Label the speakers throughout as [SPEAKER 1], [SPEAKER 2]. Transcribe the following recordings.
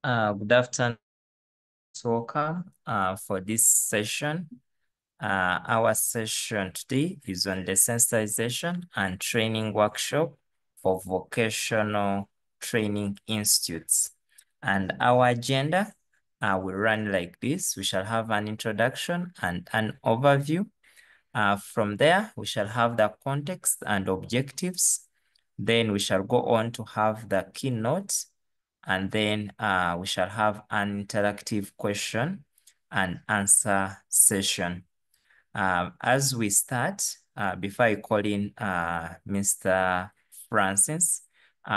[SPEAKER 1] Good afternoon. Welcome for this session. Our session today is on the sensitization and training workshop for vocational training institutes. And our agenda will run like this. We shall have an introduction and an overview. From there, we shall have the context and objectives. Then we shall go on to have the keynote, and then we shall have an interactive question and answer session. As we start, before I call in Mr. Francis,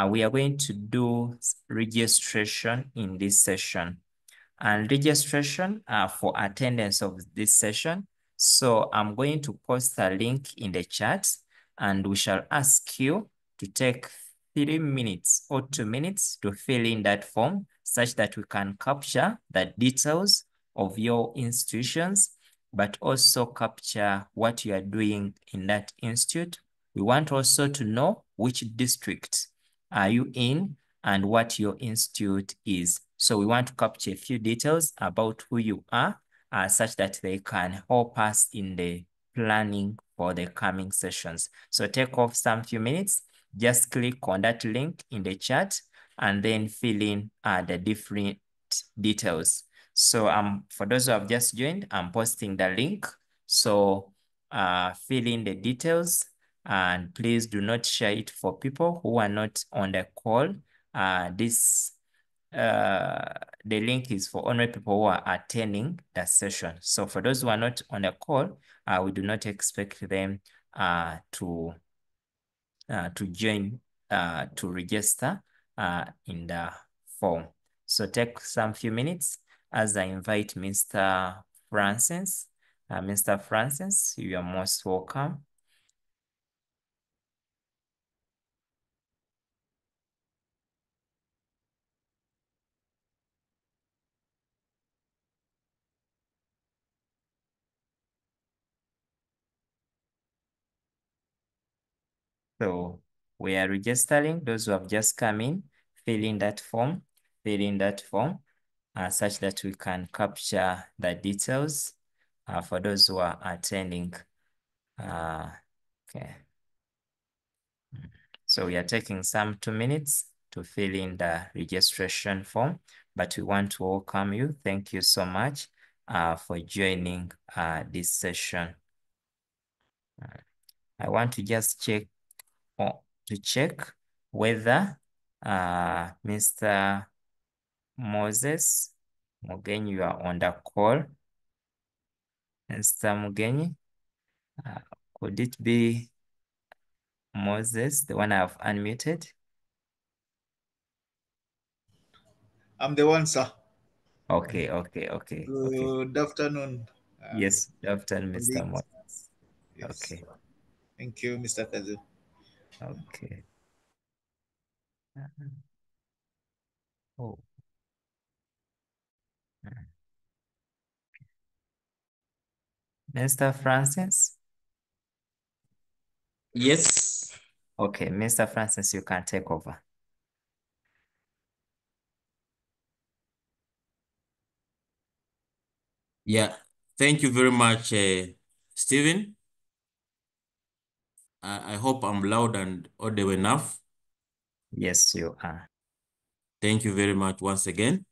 [SPEAKER 1] we are going to do registration in this session. And registration for attendance of this session. So I'm going to post a link in the chat, and we shall ask you to take 3 minutes or 2 minutes to fill in that form such that we can capture the details of your institutions, but also capture what you are doing in that institute. We want also to know which district are you in and what your institute is. So we want to capture a few details about who you are, such that they can help us in the planning for the coming sessions. So take off some few minutes, just click on that link in the chat and then fill in the different details. So for those who have just joined, I'm posting the link. So fill in the details, and please do not share it for people who are not on the call. The link is for only people who are attending the session. So for those who are not on the call, we do not expect them to join, to register in the form. So take some few minutes as I invite Mr. Francis. Mr. Francis, you are most welcome. So we are registering those who have just come in, fill in that form, such that we can capture the details for those who are attending. Okay. So we are taking some 2 minutes to fill in the registration form, but we want to welcome you. Thank you so much for joining this session. I want to just check whether Mr. Moses Mugenyi, you are on the call. Mr. Mugenyi, could it be Moses, the one I've unmuted?
[SPEAKER 2] I'm the one, sir.
[SPEAKER 1] Okay.
[SPEAKER 2] Good afternoon.
[SPEAKER 1] Yes, good afternoon, Mr.
[SPEAKER 2] Colleagues.
[SPEAKER 1] Moses.
[SPEAKER 2] Yes.
[SPEAKER 1] Okay.
[SPEAKER 2] Thank you, Mr. Kazu.
[SPEAKER 1] Okay. Oh. Mr. Francis?
[SPEAKER 3] Yes.
[SPEAKER 1] Okay, Mr. Francis, you can take over.
[SPEAKER 3] Yeah. Thank you very much, Stephen. I hope I'm loud and audible enough.
[SPEAKER 1] Yes, you are.
[SPEAKER 3] Thank you very much once again.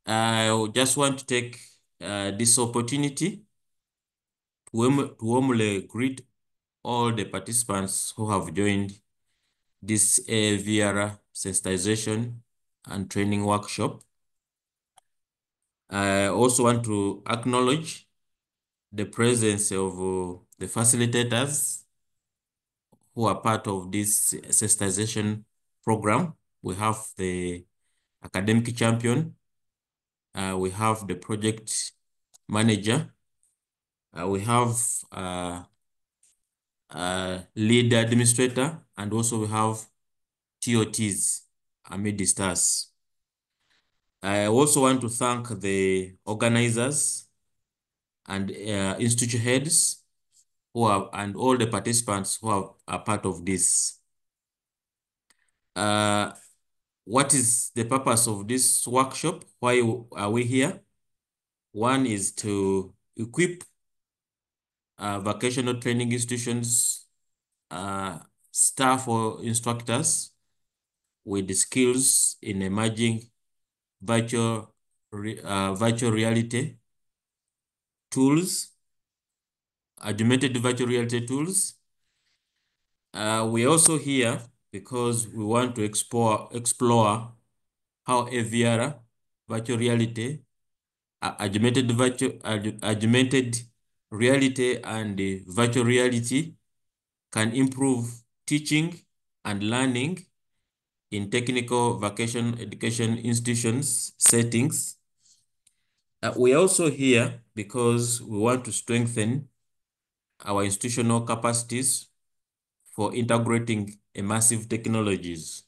[SPEAKER 3] I just want to take this opportunity to warmly greet all the participants who have joined this AVR sensitization and training workshop. I also want to acknowledge the presence of the facilitators who are part of this sensitization program. We have the academic champion, we have the project manager, we have lead administrator, and also we have TOTs amid the stars. I also want to thank the organizers and institute heads and all the participants who are part of this. what is the purpose of this workshop? Why are we here? One is to equip vocational training institutions, staff or instructors with the skills in emerging virtual reality tools, augmented virtual reality tools. We're also here because we want to explore how AVR, virtual reality, augmented reality and virtual reality can improve teaching and learning in technical vocational education institutions settings. We're also here because we want to strengthen our institutional capacities for integrating immersive technologies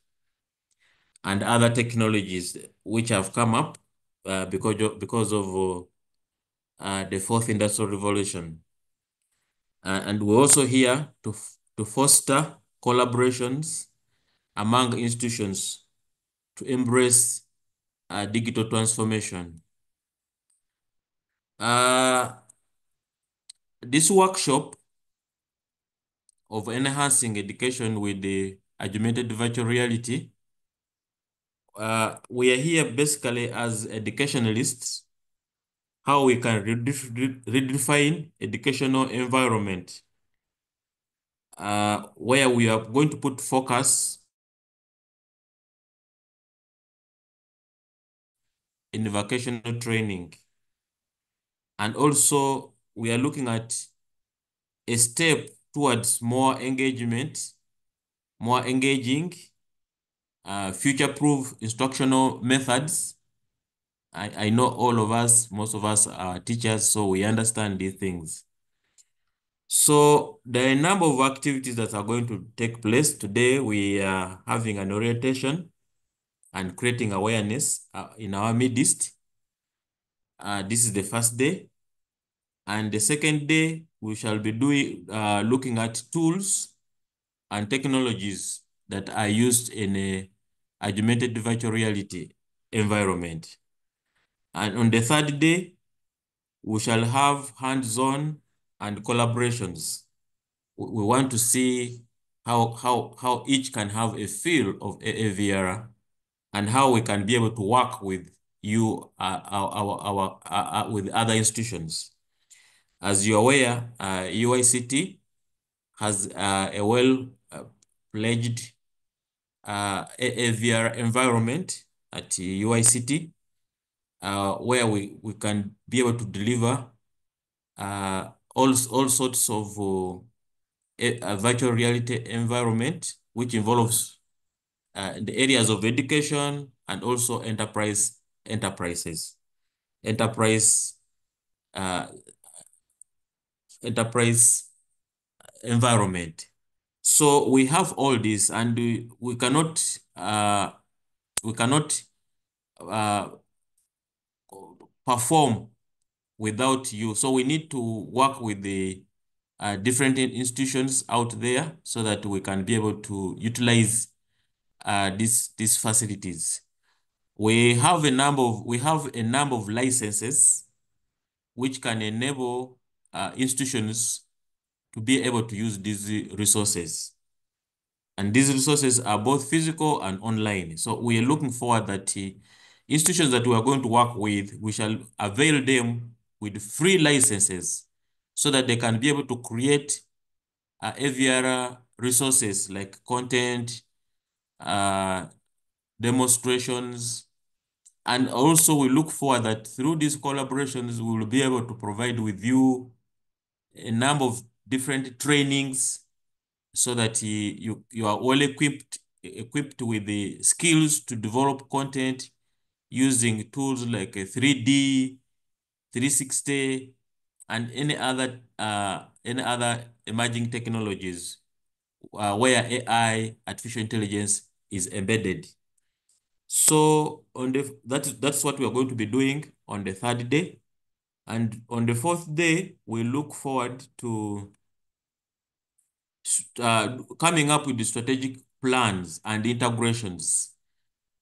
[SPEAKER 3] and other technologies which have come up because of the fourth industrial revolution. And we're also here to foster collaborations among institutions to embrace digital transformation. This workshop of enhancing education with the augmented virtual reality, we are here basically as educationalists, how we can redefine educational environment, where we are going to put focus in vocational training. And also we are looking at a step towards more engagement, more engaging, future-proof instructional methods. I know all of us, most of us are teachers, so we understand these things. So there are a number of activities that are going to take place. Today we are having an orientation and creating awareness in our midst. This is the first day. And the second day, we shall be looking at tools and technologies that are used in a augmented virtual reality environment. And on the third day, we shall have hands-on and collaborations. We want to see how each can have a feel of AVR and how we can be able to work with you, with other institutions. As you're aware, UICT has a well-pledged AVR environment at UICT, where we can be able to deliver all sorts of a virtual reality environment, which involves the areas of education and also enterprise environment. So we have all this, and we cannot perform without you. So we need to work with the different institutions out there so that we can be able to utilize these facilities. We have a number of licenses which can enable institutions to be able to use these resources. And these resources are both physical and online. So we are looking forward that institutions that we are going to work with, we shall avail them with free licenses so that they can be able to create AVR resources like content, demonstrations, and also we look forward that through these collaborations, we will be able to provide with you a number of different trainings so that you are well equipped with the skills to develop content using tools like 3D, 360, and any other emerging technologies where AI, artificial intelligence, is embedded. So that's what we are going to be doing on the third day. And on the fourth day, we look forward to coming up with the strategic plans and integrations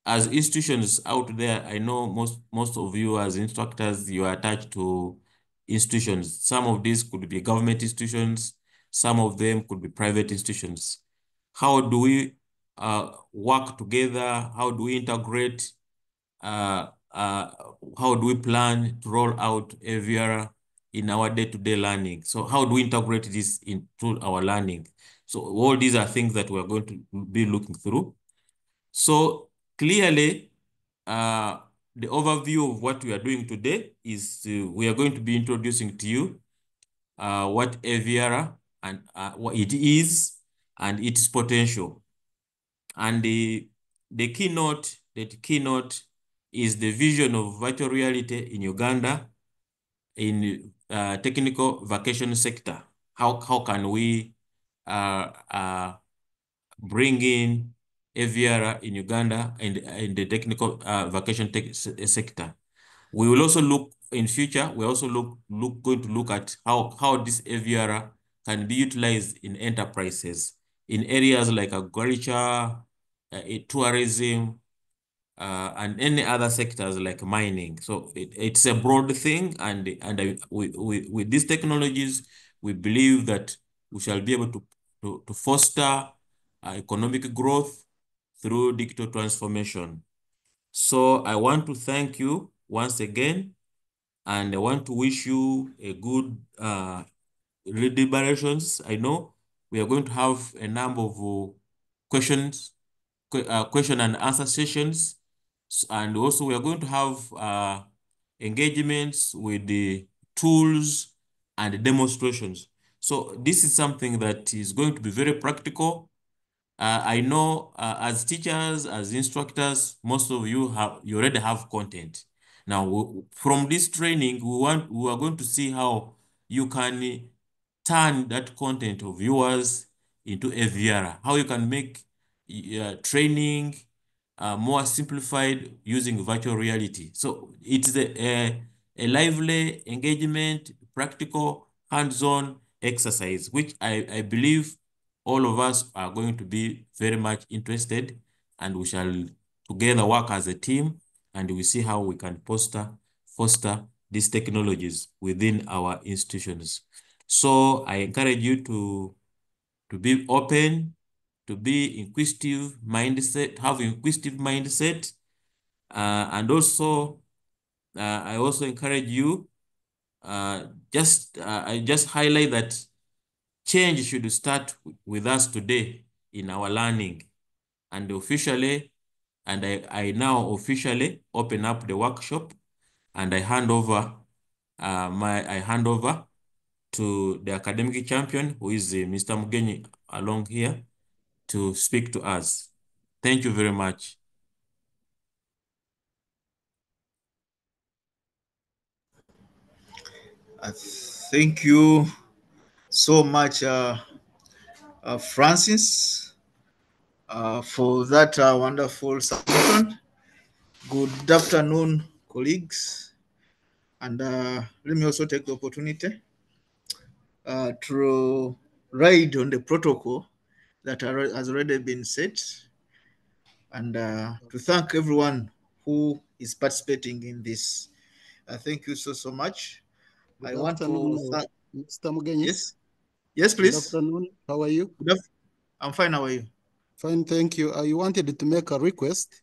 [SPEAKER 3] as institutions out there, I know most of you as instructors, you are attached to institutions. Some of these could be government institutions, some of them could be private institutions. How do we work together? How do we integrate? How do we plan to roll out AVR in our day-to-day learning? So how do we integrate this into our learning? So all these are things that we're going to be looking through. So clearly, the overview of what we are doing today is we are going to be introducing to you what AVR and what it is and its potential. And the keynote is the vision of virtual reality in Uganda in technical vocational sector. How can we bring in AVR in Uganda and in the technical vocation sector? We will also look in future. We also going to look at how this AVR can be utilized in enterprises in areas like agriculture, tourism, and any other sectors like mining. So it's a broad thing, and with these technologies, we believe that we shall be able to foster economic growth through digital transformation. So I want to thank you once again, and I want to wish you a good deliberations. I know we are going to have a number of questions, question and answer sessions, and also we are going to have engagements with the tools and demonstrations. So this is something that is going to be very practical. I know as teachers, as instructors, most of you already have content. Now, from this training, we are going to see how you can turn that content of yours into AVR, how you can make training more simplified using virtual reality. So it's a lively engagement, practical, hands-on exercise, which I believe all of us are going to be very much interested, and we shall together work as a team, and we see how we can foster these technologies within our institutions. So I encourage you to be open, to be inquisitive mindset, have inquisitive mindset, and also I also encourage you. I just highlight that change should start with us today in our learning, and I now officially open up the workshop, and I hand over to the academic champion, who is Mr. Mugenyi along here, to speak to us. Thank you very much.
[SPEAKER 2] Thank you so much, Francis, for that wonderful submission. Good afternoon, colleagues. And let me also take the opportunity to ride on the protocol that has already been set, and to thank everyone who is participating in this. Thank you so much.
[SPEAKER 4] Good afternoon, Mr. Mugenyi.
[SPEAKER 2] Yes, please.
[SPEAKER 4] Good afternoon. How are you?
[SPEAKER 2] I'm fine. How are you?
[SPEAKER 4] Fine, thank you. I wanted to make a request.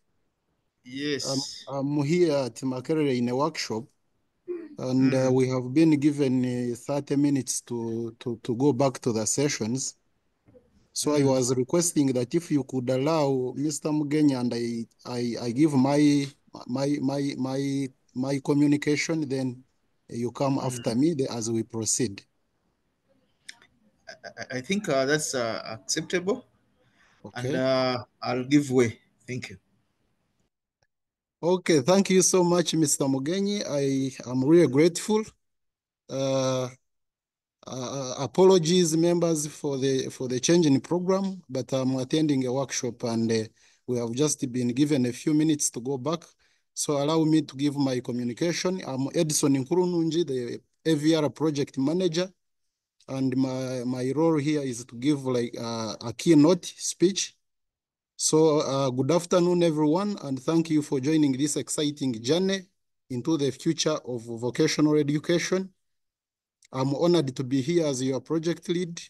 [SPEAKER 2] Yes.
[SPEAKER 4] I'm here at Makerere in a workshop, and we have been given 30 minutes to go back to the sessions. So I was requesting that if you could allow Mr. Mugenyi and I give my communication, then you come after me as we proceed.
[SPEAKER 2] I think that's acceptable.
[SPEAKER 4] Okay.
[SPEAKER 2] And I'll give way. Thank you.
[SPEAKER 4] Okay, thank you so much, Mr. Mugenyi. I am really grateful. Apologies, members, for the change in program, but I'm attending a workshop, and we have just been given a few minutes to go back. So allow me to give my communication. I'm Edson Nkurununji, the AVR project manager, and my role here is to give like a keynote speech So good afternoon, everyone, and thank you for joining this exciting journey into the future of vocational education. I'm honored to be here as your project lead,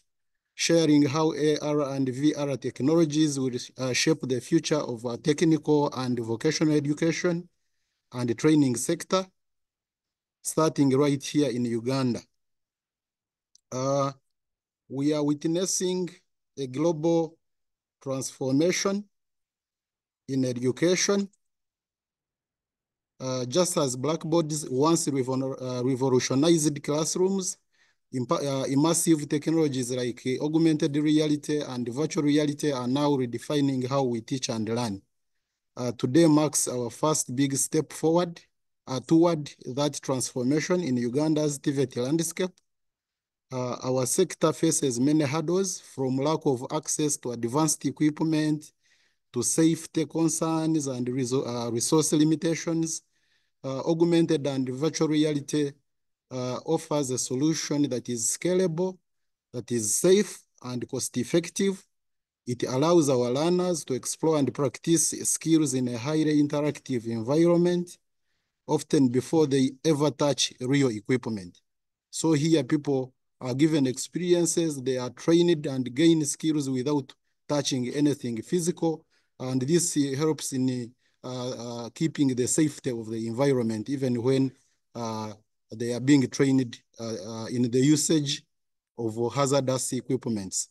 [SPEAKER 4] sharing how AR and VR technologies will shape the future of our technical and vocational education and training sector, starting right here in Uganda. We are witnessing a global transformation in education. Just as blackboards once revolutionized classrooms, immersive technologies like augmented reality and virtual reality are now redefining how we teach and learn. Today marks our first big step forward toward that transformation in Uganda's TVET landscape. Our sector faces many hurdles, from lack of access to advanced equipment to safety concerns and resource limitations. Augmented and virtual reality offers a solution that is scalable, that is safe and cost-effective. It allows our learners to explore and practice skills in a highly interactive environment, often before they ever touch real equipment. So here people are given experiences, they are trained and gain skills without touching anything physical. And this helps in keeping the safety of the environment, even when they are being trained in the usage of hazardous equipments.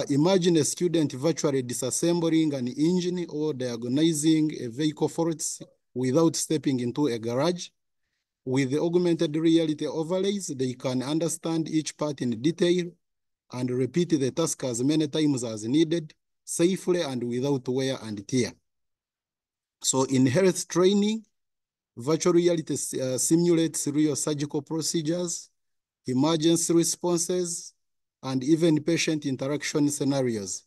[SPEAKER 4] Imagine a student virtually disassembling an engine or diagnosing a vehicle faults without stepping into a garage. With the augmented reality overlays, they can understand each part in detail and repeat the task as many times as needed, safely and without wear and tear. So in health training, virtual reality simulates real surgical procedures, emergency responses, and even patient interaction scenarios.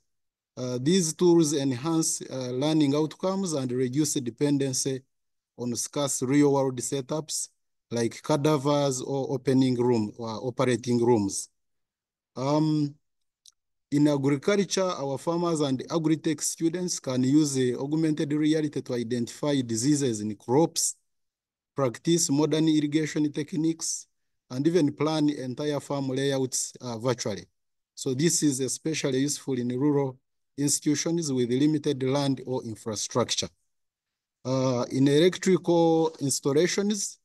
[SPEAKER 4] These tools enhance learning outcomes and reduce dependency on scarce real-world setups like cadavers or operating rooms. In agriculture, our farmers and agri-tech students can use augmented reality to identify diseases in crops, practice modern irrigation techniques, and even plan entire farm layouts virtually. So this is especially useful in rural institutions with limited land or infrastructure. In electrical installations,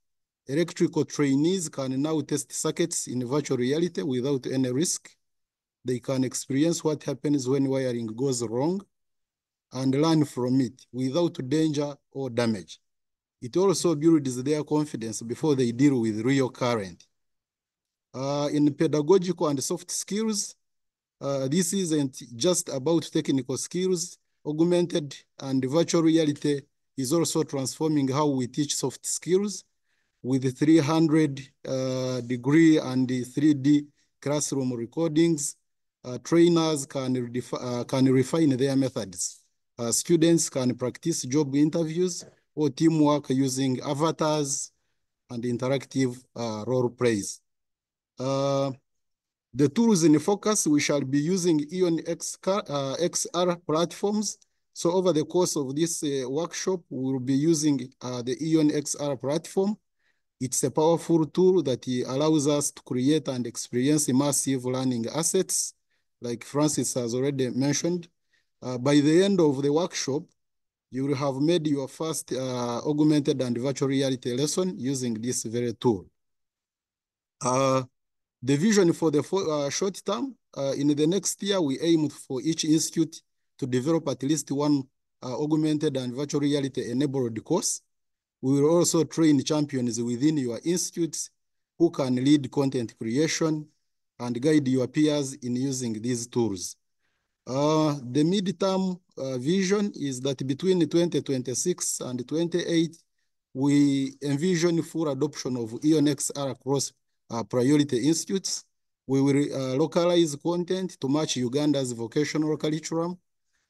[SPEAKER 4] electrical trainees can now test circuits in virtual reality without any risk. They can experience what happens when wiring goes wrong and learn from it without danger or damage. It also builds their confidence before they deal with real current. In pedagogical and soft skills, this isn't just about technical skills. Augmented and virtual reality is also transforming how we teach soft skills. With 300-degree and 3D classroom recordings, trainers can refine their methods. Students can practice job interviews or teamwork using avatars and interactive role plays. The tools in focus, we shall be using Ion XR platforms. So over the course of this workshop, we will be using the Ion XR platform. It's a powerful tool that allows us to create and experience immersive learning assets, like Francis has already mentioned. By the end of the workshop, you will have made your first augmented and virtual reality lesson using this very tool. The vision for the short term, in the next year, we aim for each institute to develop at least one augmented and virtual reality enabled course. We will also train champions within your institutes who can lead content creation and guide your peers in using these tools. The midterm vision is that between 2026 and 28, we envision full adoption of Ion XR across priority institutes. We will localize content to match Uganda's vocational curriculum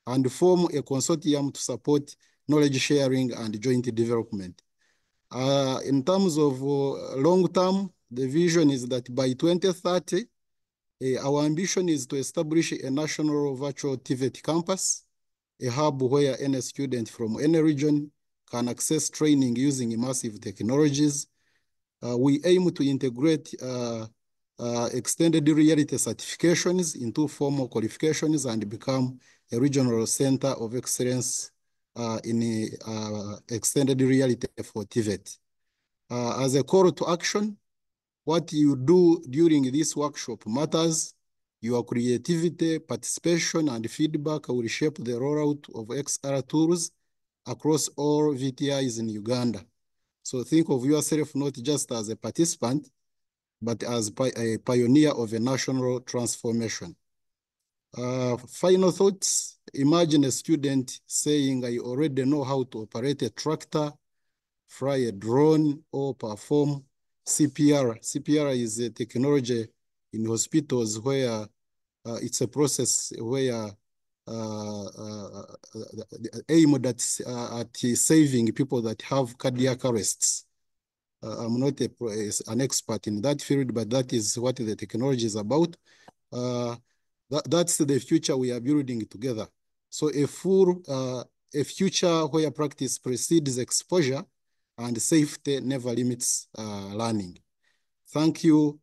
[SPEAKER 4] and form a consortium to support knowledge sharing and joint development. In terms of long term, the vision is that by 2030, our ambition is to establish a national virtual TVET campus, a hub where any student from any region can access training using immersive technologies. We aim to integrate extended reality certifications into formal qualifications and become a regional center of excellence in extended reality for TVET. As a call to action, what you do during this workshop matters. Your creativity, participation, and feedback will shape the rollout of XR tools across all VTIs in Uganda. So think of yourself not just as a participant, but as a pioneer of a national transformation. Final thoughts. Imagine a student saying, I already know how to operate a tractor, fly a drone, or perform CPR. CPR is a technology in hospitals where it's a process where aimed at saving people that have cardiac arrests. I'm not an expert in that field, but that is what the technology is about. That's the future we are building together. So a future where practice precedes exposure and safety never limits learning. Thank you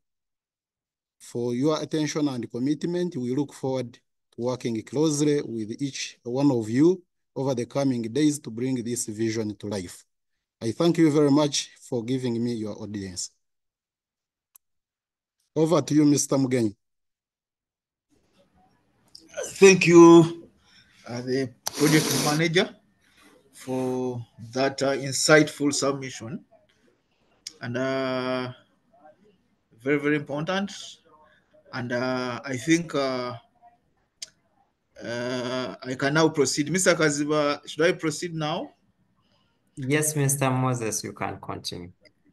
[SPEAKER 4] for your attention and commitment. We look forward to working closely with each one of you over the coming days to bring this vision to life. I thank you very much for giving me your audience. Over to you, Mr. Mugenyi.
[SPEAKER 2] Thank you, the project manager, for that insightful submission. And very, very important. And I think I can now proceed. Mr. Kaziba, should I proceed now?
[SPEAKER 1] Yes, Mr. Moses, you can continue.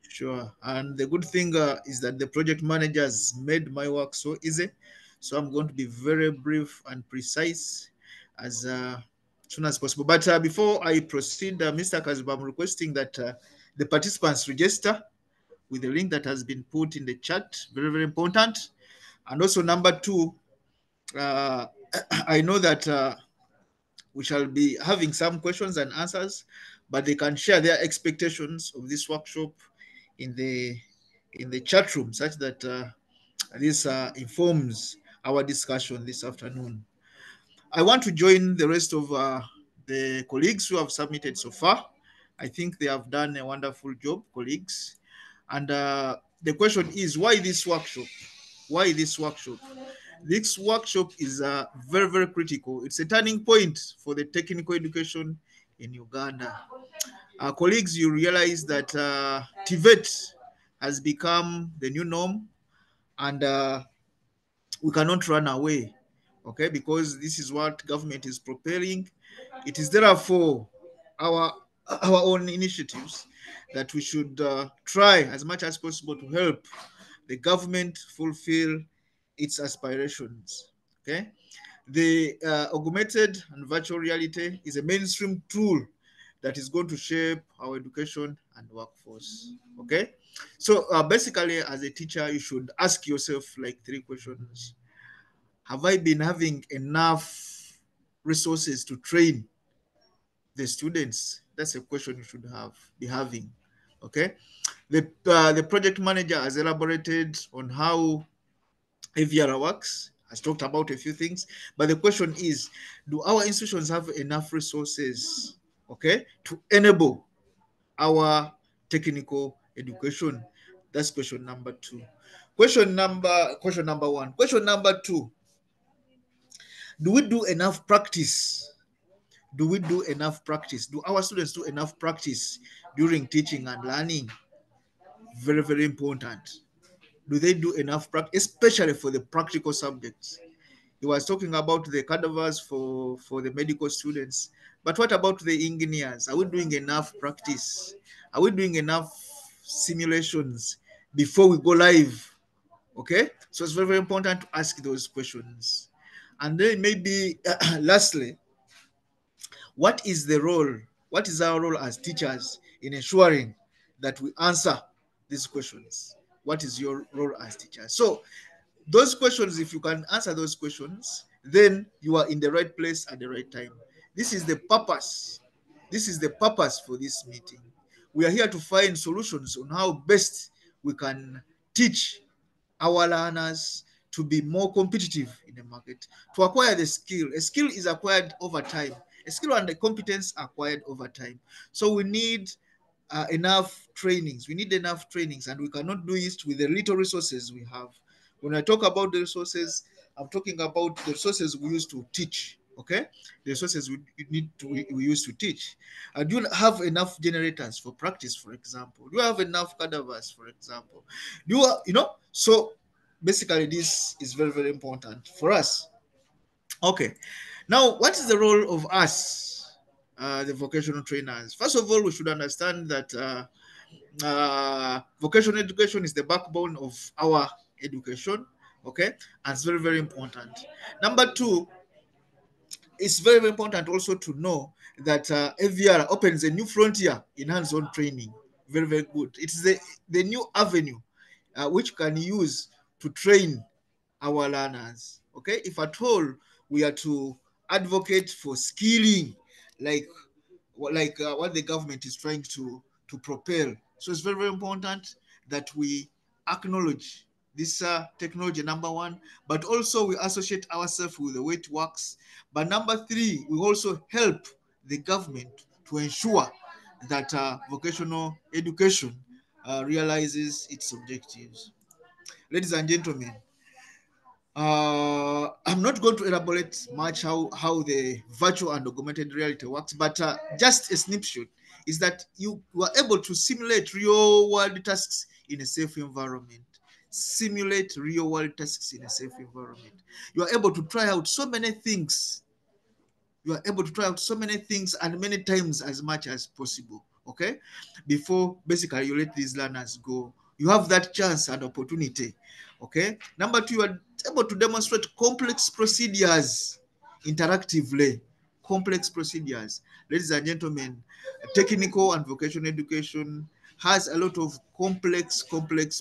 [SPEAKER 2] Sure. And the good thing is that the project manager has made my work so easy. So I'm going to be very brief and precise as soon as possible. But before I proceed, Mr. Kaziba, I'm requesting that the participants register with the link that has been put in the chat. Very, very important. And also number two, I know that we shall be having some questions and answers, but they can share their expectations of this workshop in the chat room, such that this informs our discussion this afternoon. I want to join the rest of the colleagues who have submitted so far. I think they have done a wonderful job, colleagues. And the question is, why this workshop? Why this workshop? This workshop is very, very critical. It's a turning point for the technical education in Uganda. Colleagues, you realize that TVET has become the new norm, and we cannot run away, okay, because this is what government is preparing. It is therefore our own initiatives that we should try as much as possible to help the government fulfill its aspirations, okay? The augmented and virtual reality is a mainstream tool that is going to shape our education and workforce, okay? So basically, as a teacher, you should ask yourself like 3 questions. Have I been having enough resources to train the students? That's a question you should be having, okay? The project manager has elaborated on how AVR works, has talked about a few things, but the question is, do our institutions have enough resources, okay, to enable our technical education? That's question number 2. Question number 1. Question number 2, do we do enough practice? Do we do enough practice? Do our students do enough practice during teaching and learning? Very, very important. Do they do enough practice, especially for the practical subjects? He was talking about the cadavers for the medical students, but what about the engineers? Are we doing enough practice? Are we doing enough simulations before we go live? Okay, so it's very, very important to ask those questions. And then maybe lastly, what is the role? What is our role as teachers in ensuring that we answer these questions? What is your role as teachers? So those questions, if you can answer those questions, then you are in the right place at the right time. This is the purpose. This is the purpose for this meeting. We are here to find solutions on how best we can teach our learners to be more competitive in the market, to acquire the skill. A skill is acquired over time. A skill and a competence acquired over time. So we need enough trainings. We need enough trainings, and we cannot do it with the little resources we have. When I talk about the resources, I'm talking about the resources we use to teach. Okay, the resources we use to teach. Do you have enough generators for practice, for example? Do you have enough cadavers, for example? Do you, So basically, this is very, very important for us. Okay, now what is the role of us, the vocational trainers? First of all, we should understand that vocational education is the backbone of our education. Okay, and it's very, very important. Number two, it's very, very important also to know that AVR opens a new frontier in hands-on training. Very, very good. It's the new avenue which can use to train our learners. Okay, if at all we are to advocate for skilling, like what the government is trying to propel. So it's very, very important that we acknowledge this technology, number one, but also we associate ourselves with the way it works. But number three, we also help the government to ensure that vocational education realizes its objectives. Ladies and gentlemen, I'm not going to elaborate much how the virtual and augmented reality works, but just a snapshot is that you were able to simulate real world tasks in a safe environment. Simulate real world tasks in a safe environment. You are able to try out so many things. You are able to try out so many things and many times as much as possible. Okay, before basically you let these learners go, you have that chance and opportunity. Okay, number two, you are able to demonstrate complex procedures interactively. Complex procedures. Ladies and gentlemen, technical and vocational education has a lot of complex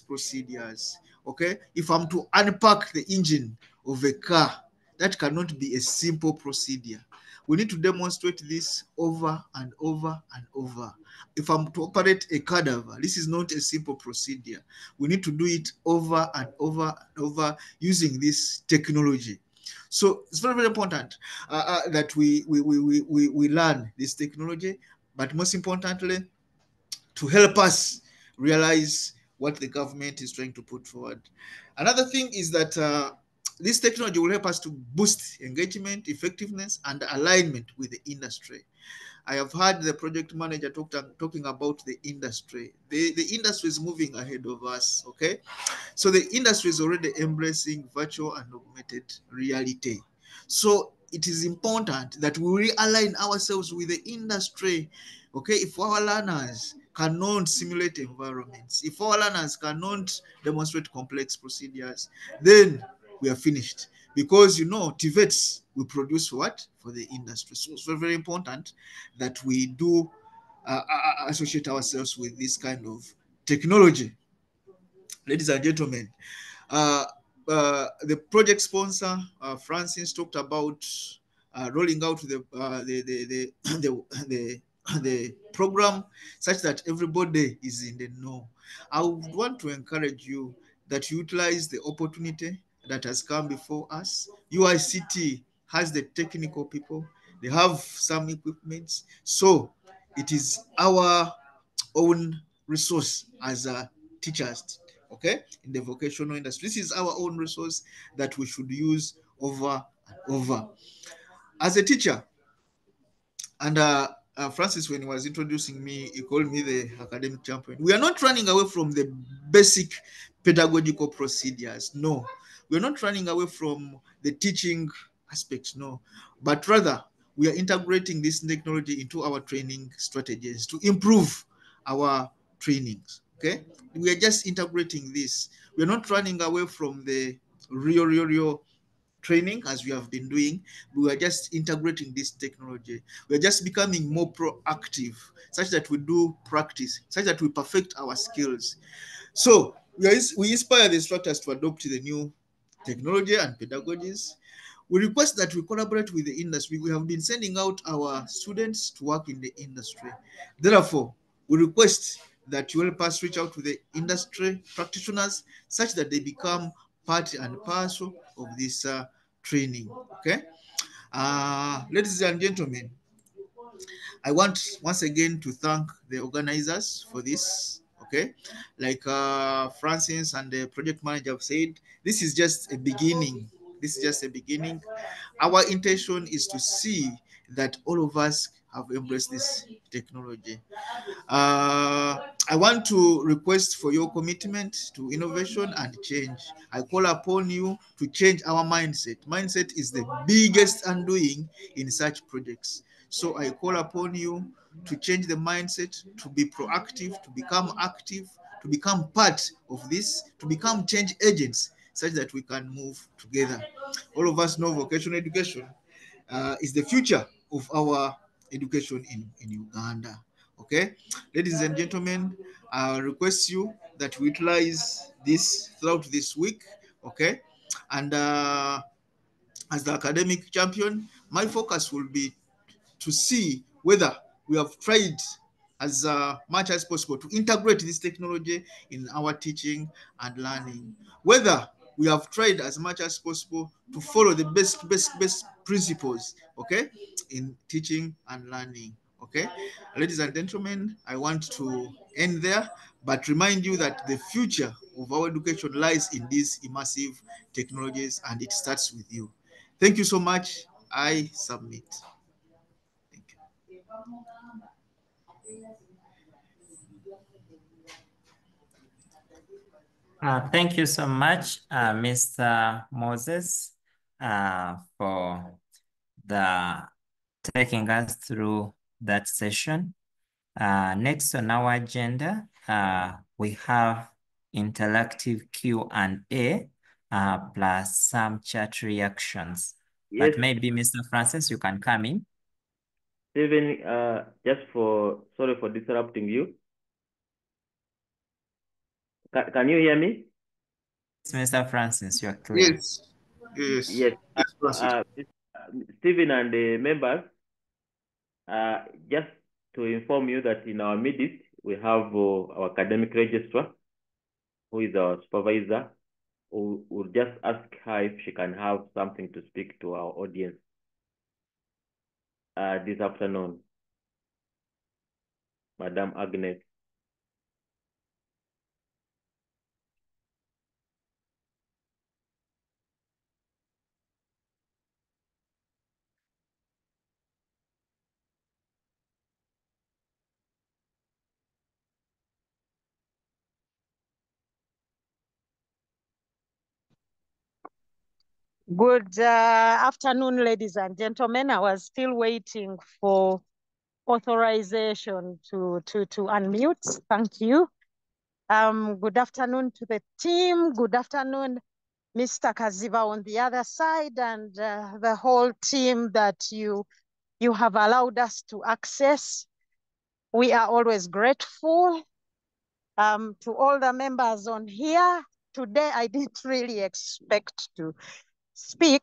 [SPEAKER 2] procedures. Okay, if I'm to unpack the engine of a car, that cannot be a simple procedure. We need to demonstrate this over and over and over. If I'm to operate a cadaver, this is not a simple procedure. We need to do it over and over and over using this technology. So it's very, very important that we learn this technology, but most importantly, to help us realize what the government is trying to put forward. Another thing is that this technology will help us to boost engagement, effectiveness, and alignment with the industry. I have heard the project manager talking about the industry. The industry is moving ahead of us, okay? So the industry is already embracing virtual and augmented reality. So it is important that we realign ourselves with the industry, okay? If our learners cannot simulate environments, if our learners cannot demonstrate complex procedures, then we are finished. Because TVETs will produce what? For the industry. So it's very, very important that we do associate ourselves with this kind of technology. Ladies and gentlemen, the project sponsor, Francis, talked about rolling out the program such that everybody is in the know. I would want to encourage you that you utilize the opportunity that has come before us. UICT has the technical people. They have some equipments. So it is our own resource as teachers, okay, in the vocational industry. This is our own resource that we should use over and over. As a teacher, and Francis, when he was introducing me, he called me the academic champion. We are not running away from the basic pedagogical procedures. No, we're not running away from the teaching aspects. No, but rather we are integrating this technology into our training strategies to improve our trainings. Okay, we are just integrating this. We're not running away from the real training as we have been doing. We are just integrating this technology. We're just becoming more proactive, such that we do practice, such that we perfect our skills. So we inspire the instructors to adopt the new technology and pedagogies. we request that we collaborate with the industry. We have been sending out our students to work in the industry. Therefore, we request that you help us reach out to the industry practitioners such that they become part and parcel of this training. Okay, ladies and gentlemen, I want once again to thank the organizers for this. Okay, like Francis and the project manager have said, this is just a beginning. This is just a beginning. Our intention is to see that all of us have embraced this technology. I want to request for your commitment to innovation and change. I call upon you to change our mindset. Mindset is the biggest undoing in such projects. So I call upon you to change the mindset, to be proactive, to become active, to become part of this, to become change agents such that we can move together. All of us know vocational education is the future of our education in Uganda. Okay, ladies and gentlemen, I request you that we utilize this throughout this week. Okay, and as the academic champion, my focus will be to see whether we have tried as much as possible to integrate this technology in our teaching and learning, whether we have tried as much as possible to follow the best principles, okay, in teaching and learning. Okay, ladies and gentlemen, I want to end there, but remind you that the future of our education lies in these immersive technologies, and it starts with you. Thank you so much. I submit. Thank you.
[SPEAKER 1] Thank you so much, Mr. Moses, for taking us through that session. Next on our agenda, we have interactive Q&A plus some chat reactions.
[SPEAKER 5] Yes.
[SPEAKER 1] But maybe Mr. Francis, you can come in.
[SPEAKER 5] Stephen, sorry for disrupting you. Can you hear me?
[SPEAKER 1] Yes, Mr. Francis, you're clear.
[SPEAKER 2] Yes. Yes.
[SPEAKER 5] Yes. Stephen and the members, just to inform you that in our midst, we have our academic registrar, who is our supervisor, who will just ask her if she can have something to speak to our audience this afternoon. Madam Agnes.
[SPEAKER 6] Good afternoon, ladies and gentlemen. I was still waiting for authorization to unmute. Thank you. Good afternoon to the team. Good afternoon, Mr. Kaziva on the other side, and the whole team that you have allowed us to access. We are always grateful. To all the members on here. Today, I didn't really expect to speak,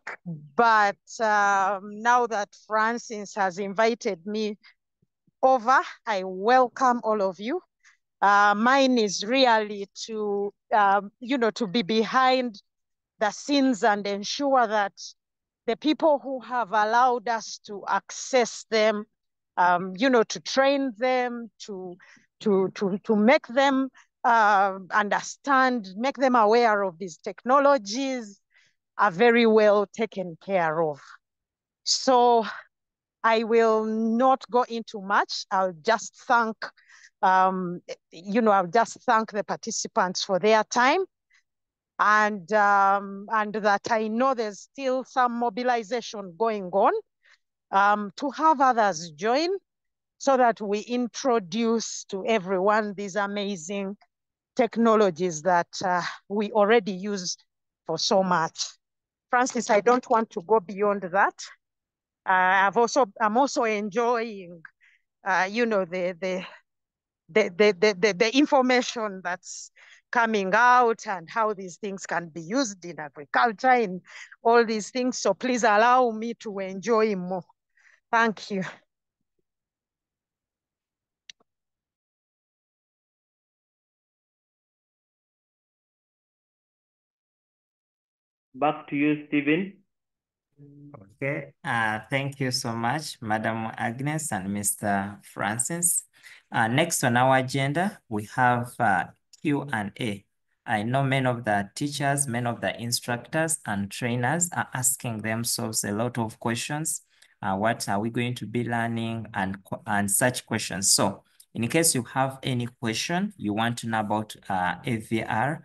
[SPEAKER 6] but now that Francis has invited me over, I welcome all of you. Mine is really to, to be behind the scenes and ensure that the people who have allowed us to access them, to train them, to make them understand, make them aware of these technologies, are very well taken care of. So I will not go into much. I'll just thank, I'll just thank the participants for their time, and that I know there's still some mobilization going on to have others join so that we introduce to everyone these amazing technologies that we already use for so much. Francis, I don't want to go beyond that. I'm also enjoying, the information that's coming out and how these things can be used in agriculture and all these things. So please allow me to enjoy more. Thank you.
[SPEAKER 5] Back to you, Stephen.
[SPEAKER 1] Okay, thank you so much, Madam Agnes and Mr. Francis. Next on our agenda, we have Q&A. I know many of the teachers, many of the instructors and trainers are asking themselves a lot of questions. What are we going to be learning and such questions. So in case you have any question you want to know about AVR,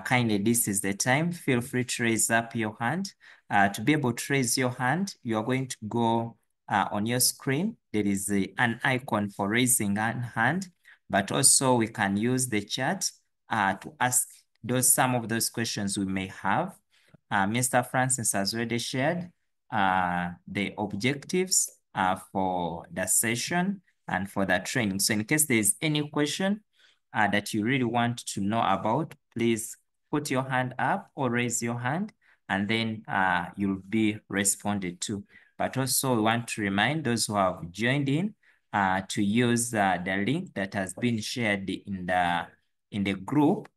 [SPEAKER 1] kindly this is the time. Feel free to raise up your hand. To be able to raise your hand, you are going to go on your screen. There is an icon for raising an hand, but also we can use the chat to ask some of those questions we may have. Mr. Francis has already shared the objectives for the session and for the training. So in case there is any question that you really want to know about, please put your hand up or raise your hand, and then you'll be responded to. But also we want to remind those who have joined in to use the link that has been shared in the group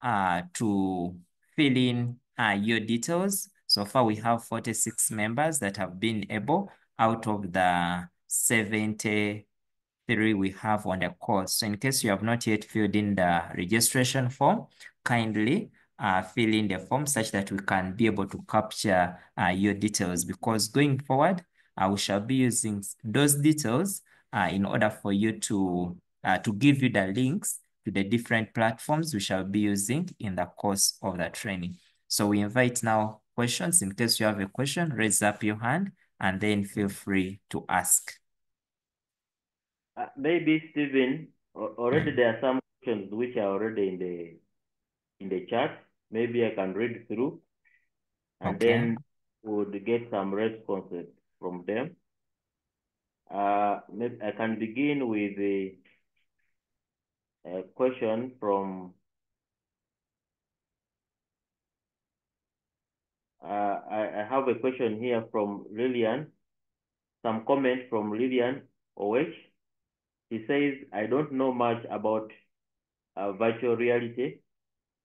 [SPEAKER 1] to fill in your details. So far we have 46 members that have been able out of the 73 we have on the course. So in case you have not yet filled in the registration form, kindly fill in the form such that we can be able to capture your details, because going forward, we shall be using those details in order for you to give you the links to the different platforms we shall be using in the course of the training. So we invite now questions. In case you have a question, raise up your hand and then feel free to ask.
[SPEAKER 5] Maybe Stephen, already there are some questions which are already in the chat. Maybe I can read through, and then would get some responses from them. Maybe I can begin with a question from I have a question here from Lillian. Some comment from Lillian Owech. He says, I don't know much about virtual reality,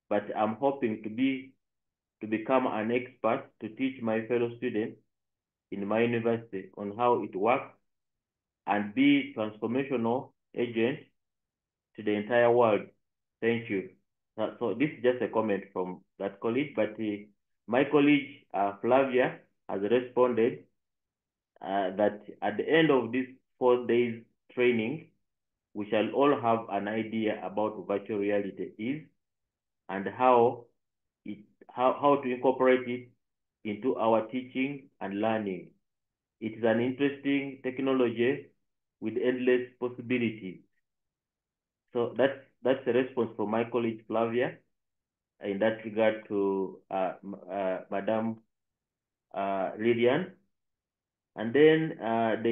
[SPEAKER 5] but I'm hoping to become an expert to teach my fellow students in my university on how it works and be transformational agent to the entire world. Thank you. So this is just a comment from that colleague, but my colleague Flavia has responded that at the end of this 4 days training, we shall all have an idea about what virtual reality is and how to incorporate it into our teaching and learning. It is an interesting technology with endless possibilities. So that's a response from my colleague Flavia in that regard to Madam Lillian. And then there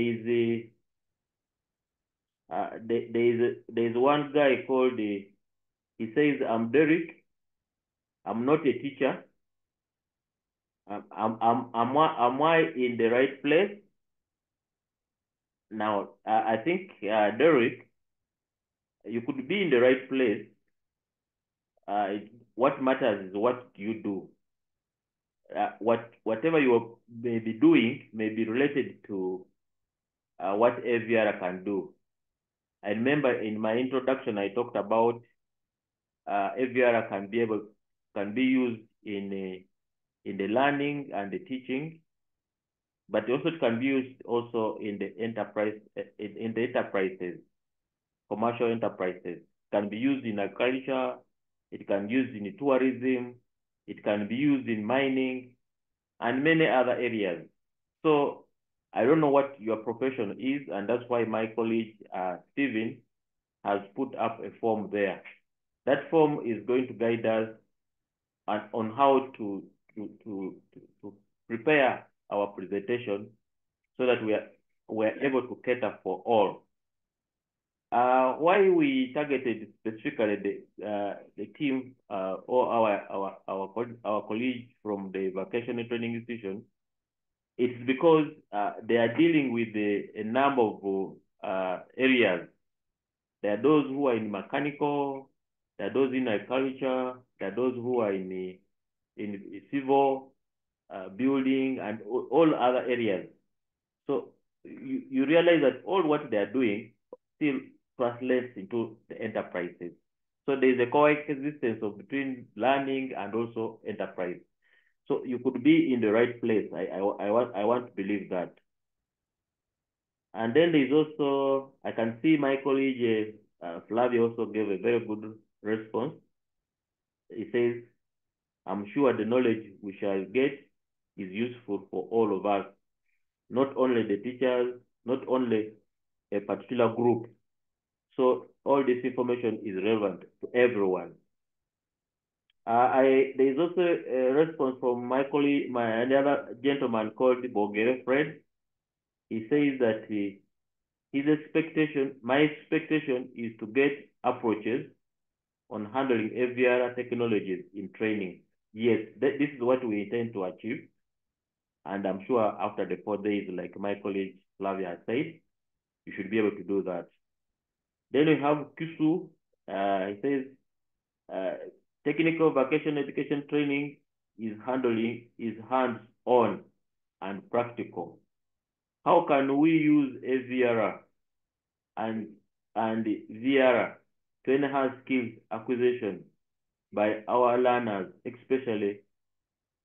[SPEAKER 5] is one guy called he says, I'm Derek. I'm not a teacher. Am I in the right place? Now, I think, Derek, you could be in the right place. What matters is what you do. Whatever you may be doing may be related to what AVR can do. I remember in my introduction, I talked about AVR can be used in the learning and the teaching, but also it can be used also in the enterprises, commercial enterprises. It can be used in agriculture. It can be used in tourism. It can be used in mining and many other areas. So I don't know what your profession is, and that's why my colleague Stephen has put up a form there. That form is going to guide us on how to prepare our presentation so that we're able to cater for all. why we targeted specifically the team or our colleagues from the vocational training institution, it's because they are dealing with a number of areas. There are those who are in mechanical, there are those in agriculture, there are those who are in civil, building, and all other areas. So you realize that all what they are doing still translates into the enterprises. So there's a coexistence of between learning and also enterprise. So you could be in the right place. I want to believe that. And then there's also, I can see my colleague Flavio also gave a very good response. He says, I'm sure the knowledge we shall get is useful for all of us, not only the teachers, not only a particular group. So all this information is relevant to everyone. There is also a response from my colleague, another gentleman called Bogere Fred. He says that my expectation is to get approaches on handling AVR technologies in training. Yes, this is what we intend to achieve. And I'm sure after the 4 days, like my colleague Flavia has said, you should be able to do that. Then we have Kusu. He says, technical vocational education training is hands-on and practical. How can we use AVR and VR to enhance skills acquisition by our learners, especially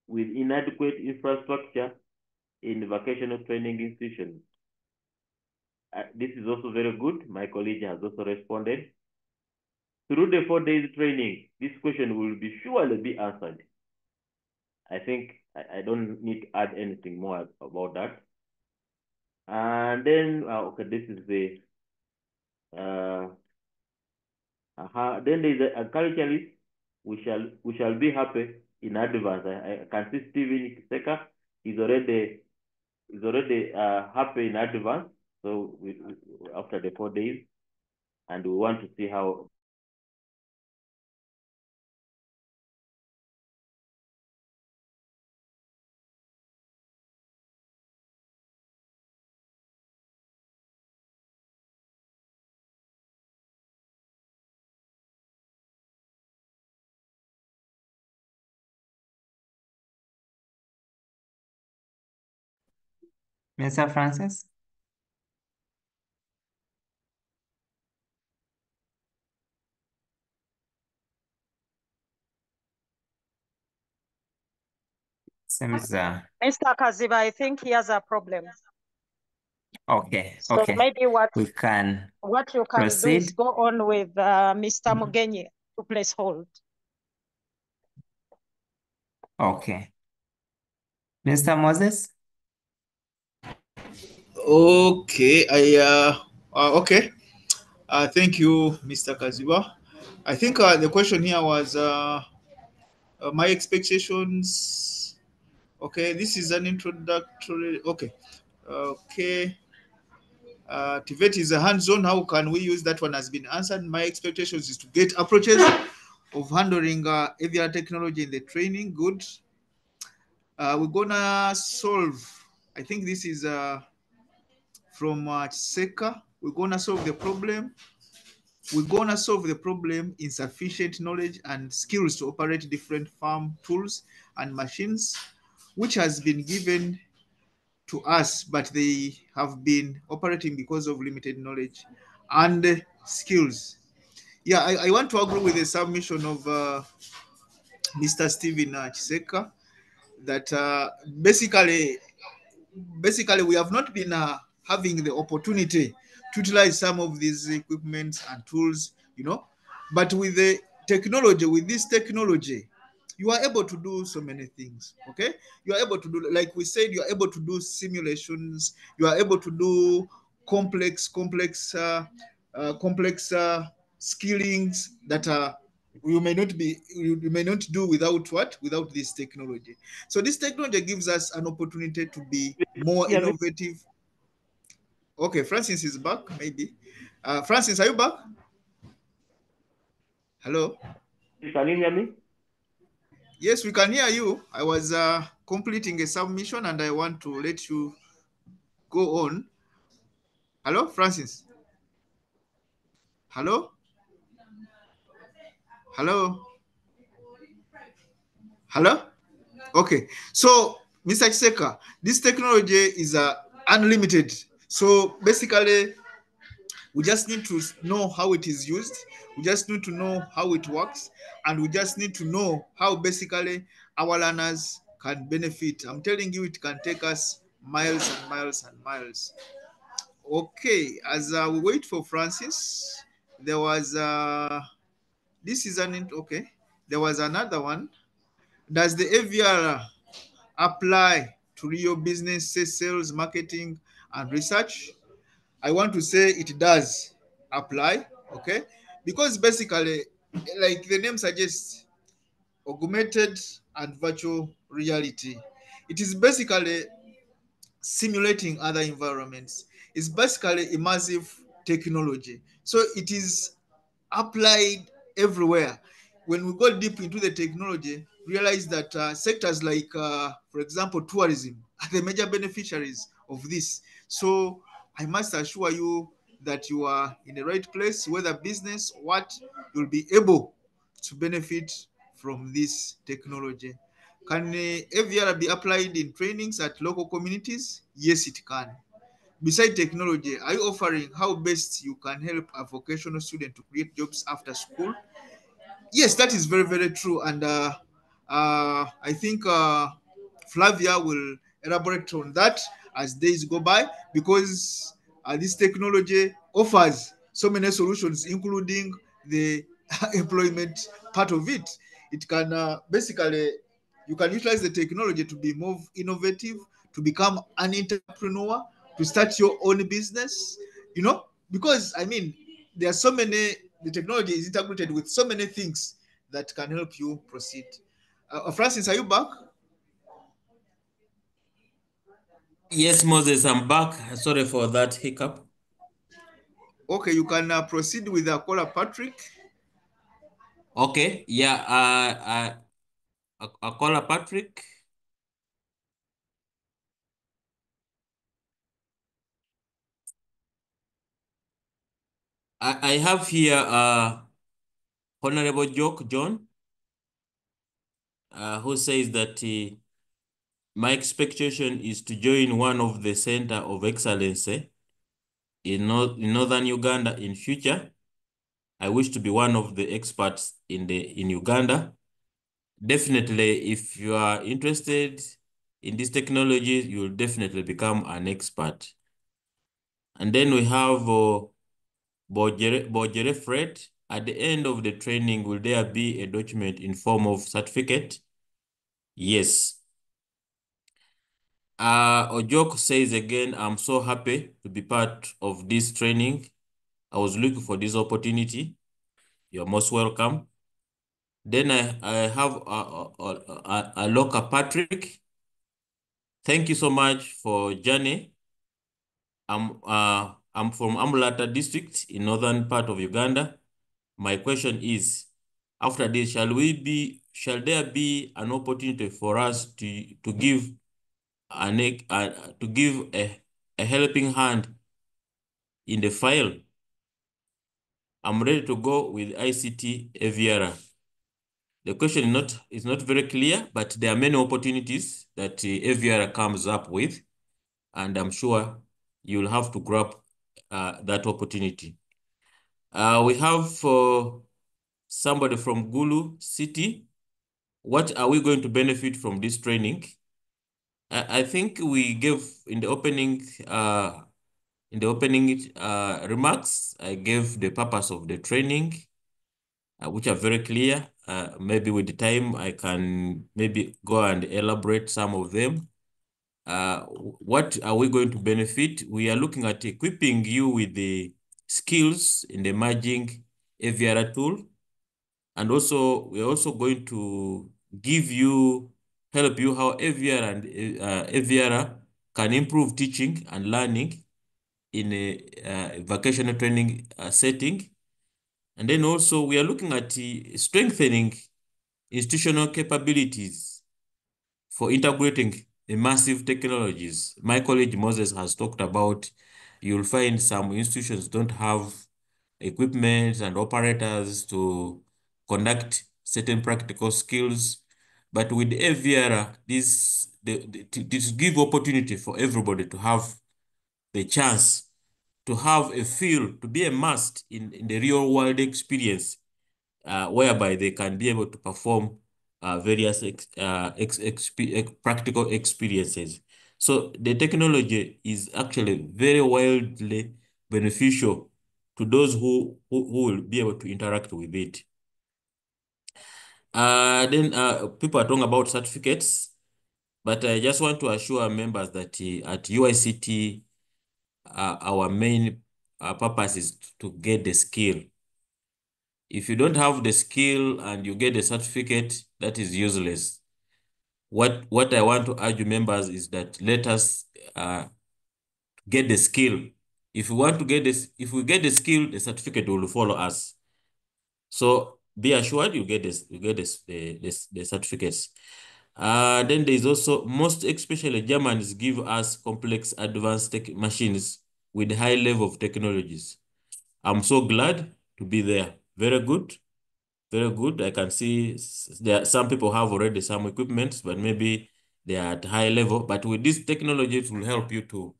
[SPEAKER 5] with inadequate infrastructure in vocational training institutions? This is also very good. My colleague has also responded. Through the 4 days training, this question will surely be answered. I think I don't need to add anything more about that. And then, okay, this is the, then there's a culturalist. We shall be happy in advance. I can see Steven Kiseka is already happy in advance. So after the 4 days, and we want to see how
[SPEAKER 1] Mr. Francis? Seems
[SPEAKER 6] Mr. Kaziba, I think he has a problem.
[SPEAKER 1] okay.
[SPEAKER 6] So
[SPEAKER 1] Okay.
[SPEAKER 6] maybe
[SPEAKER 1] We can
[SPEAKER 6] what you can do is
[SPEAKER 1] proceed.
[SPEAKER 6] go on with Mr. Mugenyi to place hold.
[SPEAKER 1] Okay. Mr. Moses?
[SPEAKER 2] Okay, okay. Thank you, Mr. Kaziba. I think the question here was my expectations. Okay, this is an introductory. Okay, okay. TVET is a hands-on. How can we use that one? Has been answered. My expectations is to get approaches of handling AVR technology in the training. Good. We're gonna solve. I think this is from Seka. We're gonna solve the problem. We're gonna solve the problem insufficient knowledge and skills to operate different farm tools and machines, which has been given to us, but they have been operating because of limited knowledge and skills. Yeah, I want to agree with the submission of Mr. Steven Chiseka that basically we have not been having the opportunity to utilize some of these equipments and tools, but with the technology, with this technology, you are able to do so many things. Okay, you are able to do, like we said, you are able to do simulations, you are able to do complex skillings that are you may not do without this technology. So this technology gives us an opportunity to be more innovative. Okay, Francis is back, maybe. Francis, are you back? Hello?
[SPEAKER 5] Can you hear me?
[SPEAKER 2] Yes, we can hear you. I was completing a submission and I want to let you go on. Hello, Francis? Hello? Hello? Hello? Okay. So, Mr. Chiseka, this technology is unlimited. So basically, we just need to know how it is used. We just need to know how it works. And we just need to know how basically our learners can benefit. I'm telling you, it can take us miles and miles and miles. Okay, as we wait for Francis, there was this is an okay. There was another one. Does the AVR apply to real business, say sales, marketing, and research? I want to say it does apply, okay? Because basically, like the name suggests, augmented and virtual reality. It is basically simulating other environments. It's basically immersive technology. So it is applied everywhere. When we go deep into the technology, realize that sectors like, for example, tourism are the major beneficiaries of this. So I must assure you that you are in the right place, whether business, what, you'll be able to benefit from this technology. Can AVR be applied in trainings at local communities? Yes, it can. Beside technology, are you offering how best you can help a vocational student to create jobs after school? Yes, that is very, very true. And I think Flavia will elaborate on that as days go by, because this technology offers so many solutions, including the employment part of it. It can basically, you can utilize the technology to be more innovative, to become an entrepreneur, to start your own business, you know, because I mean, there are so many, the technology is integrated with so many things that can help you proceed. Francis, are you back?
[SPEAKER 3] Yes, Moses, I'm back. Sorry for that hiccup.
[SPEAKER 2] Okay, you can proceed with the caller, Patrick.
[SPEAKER 3] Okay, yeah, I call Patrick. I have here Honorable Joke John, who says that my expectation is to join one of the Center of Excellence in Northern Uganda in future. I wish to be one of the experts in Uganda. Definitely, if you are interested in this technology, you'll definitely become an expert. And then we have Bojere Fred. At the end of the training, will there be a document in form of certificate? Yes. Ojok says again, I'm so happy to be part of this training. I was looking for this opportunity. You're most welcome. Then I have Aloka Patrick. Thank you so much for journey. I'm from Amulata district in northern part of Uganda. My question is, after this, shall there be an opportunity for us to give a helping hand in the file? I'm ready to go with ICT AVR. The question is not very clear, but there are many opportunities that AVR comes up with, and I'm sure you'll have to grab that opportunity. We have somebody from Gulu City. What are we going to benefit from this training? I think we gave in the opening remarks, I gave the purpose of the training, which are very clear. Maybe with the time, I can maybe go and elaborate some of them. What are we going to benefit? We are looking at equipping you with the skills in the emerging AVR tool. And also, we're also going to help you how AVR and AVR can improve teaching and learning in a vocational training setting. And then also we are looking at strengthening institutional capabilities for integrating immersive technologies. My colleague Moses has talked about, you'll find some institutions don't have equipment and operators to conduct certain practical skills. But with AVR, this give opportunity for everybody to have the chance to have a feel, to be immersed in the real world experience, whereby they can be able to perform various practical experiences. So the technology is actually very wildly beneficial to those who will be able to interact with it. Then people are talking about certificates, but I just want to assure members that at UICT, our main purpose is to get the skill. If you don't have the skill and you get the certificate, that is useless. What I want to urge members is that let us get the skill. If we want to get this, if we get the skill, the certificate will follow us. So be assured you get this, the certificates. Then there is also, most especially Germans give us complex advanced tech machines with high level of technologies. I'm so glad to be there. Very good. Very good. I can see there some people have already some equipment, but maybe they are at high level. But with this technology, it will help you to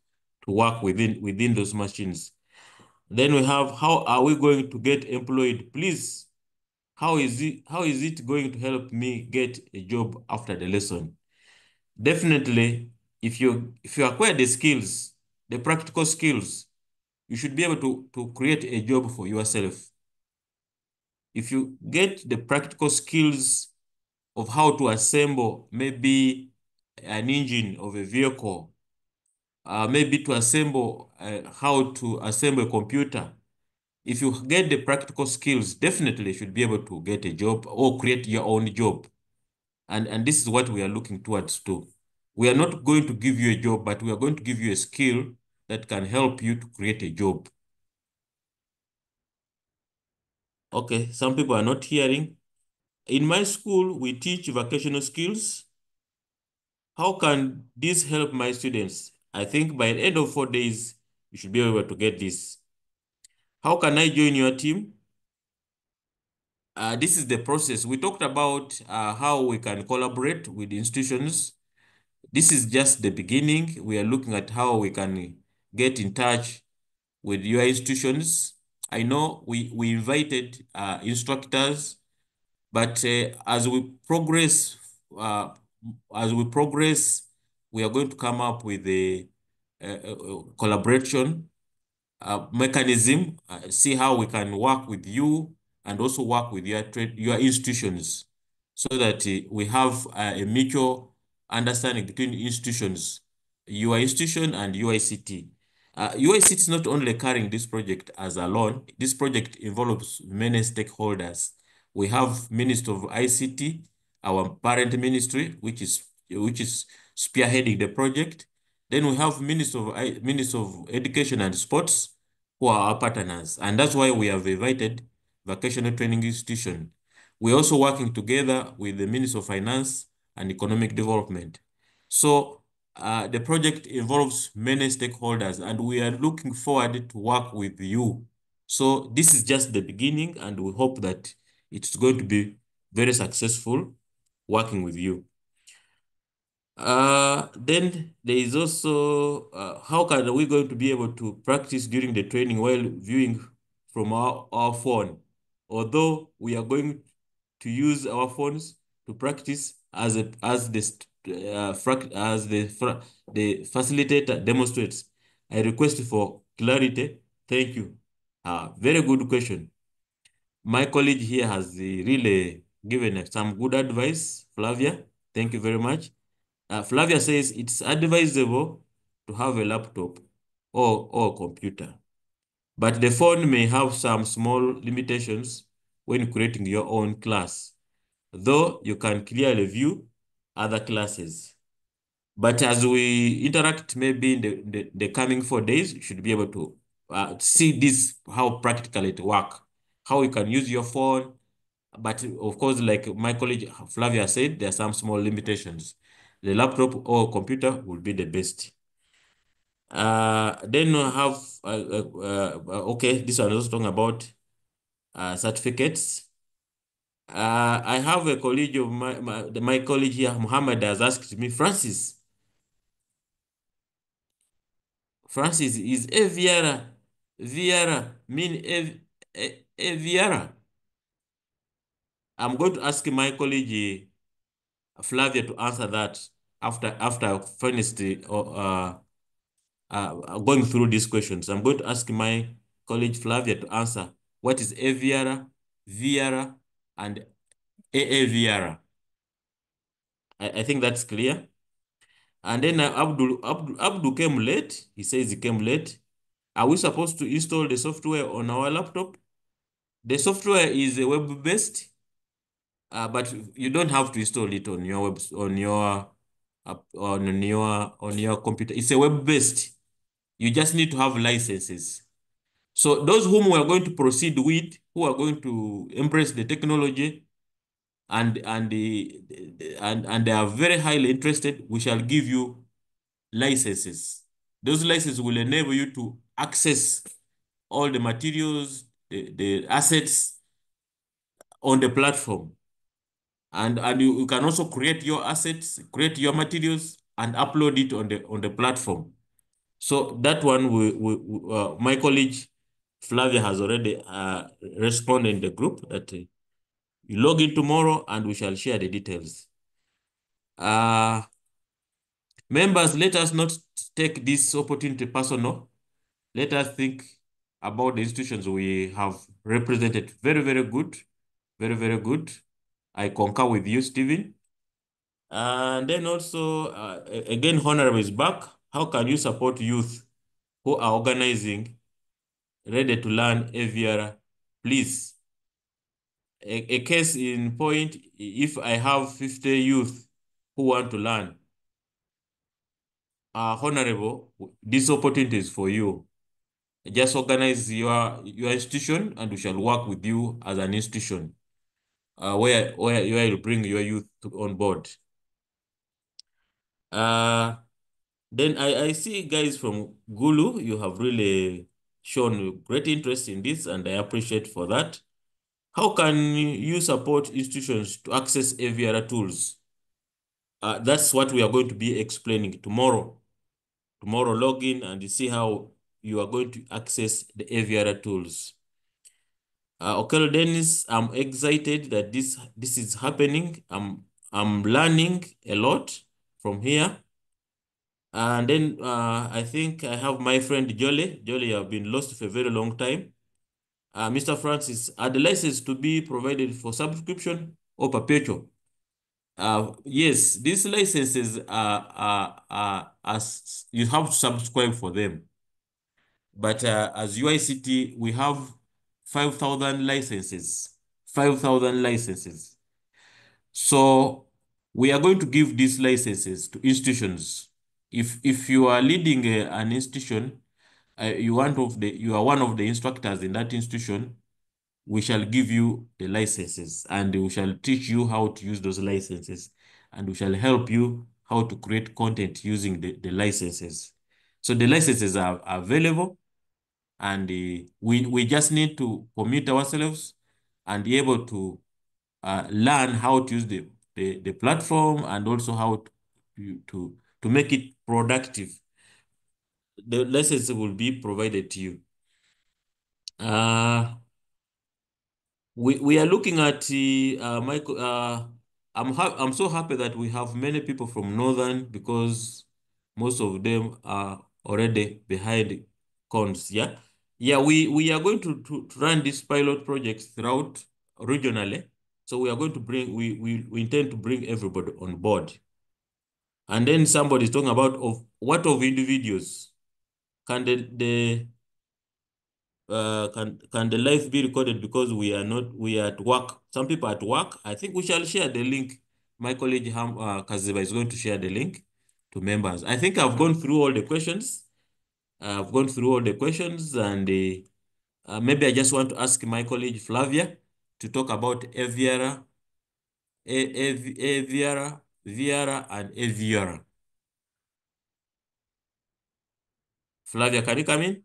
[SPEAKER 3] work within those machines. Then we have, how are we going to get employed? Please, how is it going to help me get a job after the lesson? Definitely, if you acquire the skills, the practical skills, you should be able to create a job for yourself. If you get the practical skills of how to assemble maybe an engine of a vehicle, maybe to assemble, how to assemble a computer. If you get the practical skills, definitely you should be able to get a job or create your own job. And this is what we are looking towards too. We are not going to give you a job, but we are going to give you a skill that can help you to create a job. Okay, some people are not hearing. In my school, we teach vocational skills. How can this help my students? I think by the end of 4 days, you should be able to get this. How can I join your team? This is the process. We talked about how we can collaborate with institutions. This is just the beginning. We are looking at how we can get in touch with your institutions. I know we invited instructors, but as we progress, we are going to come up with a collaboration mechanism, see how we can work with you and also work with your institutions, so that we have a mutual understanding between institutions, your institution and UICT. UICT is not only carrying this project as alone. This project involves many stakeholders. We have Minister of ICT, our parent ministry, which is spearheading the project. Then we have Minister of Education and Sports, who are our partners. And that's why we have invited Vocational Training Institution. We're also working together with the Minister of Finance and Economic Development. So the project involves many stakeholders, and we are looking forward to work with you. So this is just the beginning, and we hope that it's going to be very successful working with you. Then there is also, how can we going to be able to practice during the training while viewing from our phone? Although we are going to use our phones to practice as the facilitator demonstrates. I request for clarity. Thank you. Very good question. My colleague here has really given some good advice, Flavia. Thank you very much. Flavia says it's advisable to have a laptop or computer, but the phone may have some small limitations when creating your own class, though you can clearly view other classes. But as we interact maybe in the coming 4 days, you should be able to see this, how practical it works. how you can use your phone. But of course, like my colleague Flavia said, there are some small limitations. The laptop or computer will be the best. Then we have, okay, this one is also talking about certificates. I have a colleague of my colleague here, Muhammad, has asked me, Francis, is Viera mean Viera? I'm going to ask my colleague Flavia to answer that after I finished going through these questions. I'm going to ask my colleague Flavia to answer what is AVR, VR, and AAVR. I think that's clear. And then Abdul came late. He says he came late. Are we supposed to install the software on our laptop? The software is web-based, but you don't have to install it on your on your computer. It's a web-based. You just need to have licenses. So those whom we are going to proceed with, who are going to embrace the technology and they are very highly interested, we shall give you licenses. Those licenses will enable you to access all the materials, the assets on the platform. And you can also create your assets, create your materials, and upload it on the platform. So that one, my colleague Flavia has already responded in the group that you log in tomorrow and we shall share the details. Members, let us not take this opportunity personal. Let us think about the institutions we have represented. Very, very good. Very, very good. I concur with you, Stephen. And then also, again, Honorable is back. How can you support youth who are organizing, ready to learn AVR? Please, a case in point, if I have 50 youth who want to learn, Honorable, this opportunity is for you. Just organize your institution and we shall work with you as an institution where you bring your youth on board. Then I see guys from Gulu, you have really shown great interest in this and I appreciate for that. How can you support institutions to access AVR tools? That's what we are going to be explaining tomorrow. Tomorrow, log in and see how you are going to access the AVR tools. Okay, Dennis, I'm excited that this is happening. I'm learning a lot from here. And then I think I have my friend Jolly. Jolly, you have been lost for a very long time. Mr. Francis, are the licenses to be provided for subscription or perpetual? Yes, these licenses are as you have to subscribe for them. But as UICT, we have 5,000 licenses. 5,000 licenses. So we are going to give these licenses to institutions. If you are leading an institution, you are one of the instructors in that institution, we shall give you the licenses and we shall teach you how to use those licenses and we shall help you how to create content using the licenses. So the licenses are available and we just need to commit ourselves and be able to learn how to use the platform and also how to make it productive. The license will be provided to you. We are looking at Michael. I'm so happy that we have many people from Northern because most of them are already behind cons. Yeah, yeah. We are going to run these pilot projects throughout regionally. So we are going to bring we intend to bring everybody on board. And then somebody is talking about of individuals can can the live be recorded because we are at work. Some people are at work. I think we shall share the link. My colleague Kaziba is going to share the link to members. I think I've gone through all the questions. I've gone through all the questions and Maybe I just want to ask my colleague Flavia to talk about AVR, AVR, VR, and AVR. Flavia, can you come in?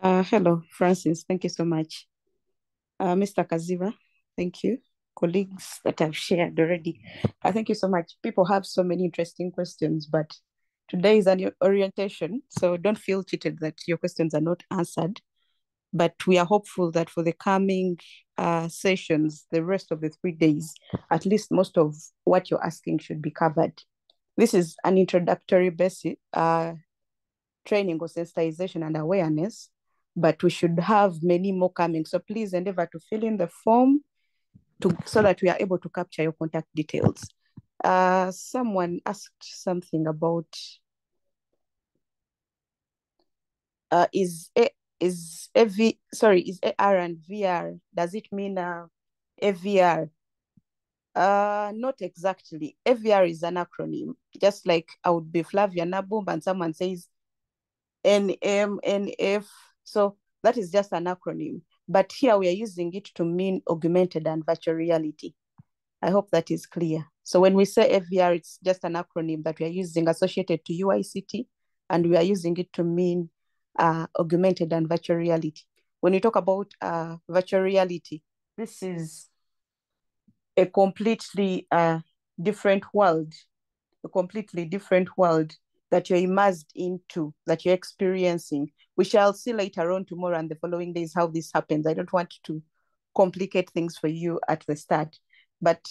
[SPEAKER 7] Hello, Francis. Thank you so much. Mr. Kaziva, thank you. Colleagues that I've shared already. Thank you so much. People have so many interesting questions, but today is an orientation, so don't feel cheated that your questions are not answered. But we are hopeful that for the coming sessions, the rest of the 3 days, at least most of what you're asking should be covered. This is an introductory basic training or sensitization and awareness, but we should have many more coming. So please endeavor to fill in the form so that we are able to capture your contact details. Someone asked something about is AR and VR, does it mean AVR? Not exactly. AVR is an acronym, just like I would be Flavia Nabum and someone says NM, NF. So that is just an acronym. But here we are using it to mean augmented and virtual reality. I hope that is clear. So when we say AVR, it's just an acronym that we are using associated to UICT, and we are using it to mean augmented and virtual reality. When you talk about virtual reality, this is a completely different world, that you're immersed into, that you're experiencing. We shall see later on tomorrow and the following days how this happens. I don't want to complicate things for you at the start, but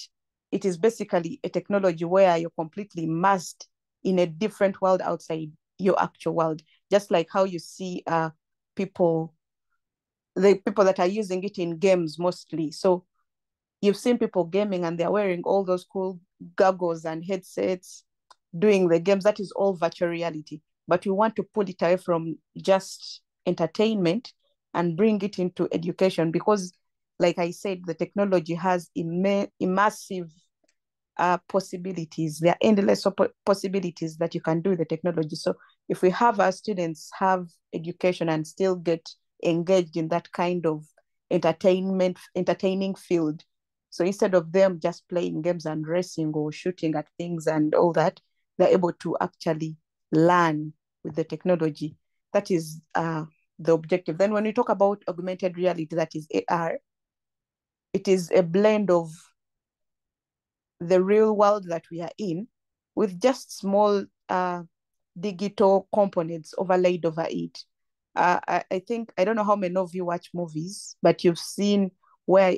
[SPEAKER 7] it is basically a technology where you're completely immersed in a different world outside your actual world, just like how you see the people that are using it in games mostly. So you've seen people gaming and they're wearing all those cool goggles and headsets doing the games. That is all virtual reality. But we want to pull it away from just entertainment and bring it into education because, like I said, the technology has immersive possibilities. There are endless possibilities that you can do with the technology. So if we have our students have education and still get engaged in that kind of entertaining field, so instead of them just playing games and racing or shooting at things and all that, they're able to actually learn with the technology. That is the objective. Then when we talk about augmented reality, that is AR, it is a blend of the real world that we are in with just small digital components overlaid over it. I think, I don't know how many of you watch movies, but you've seen where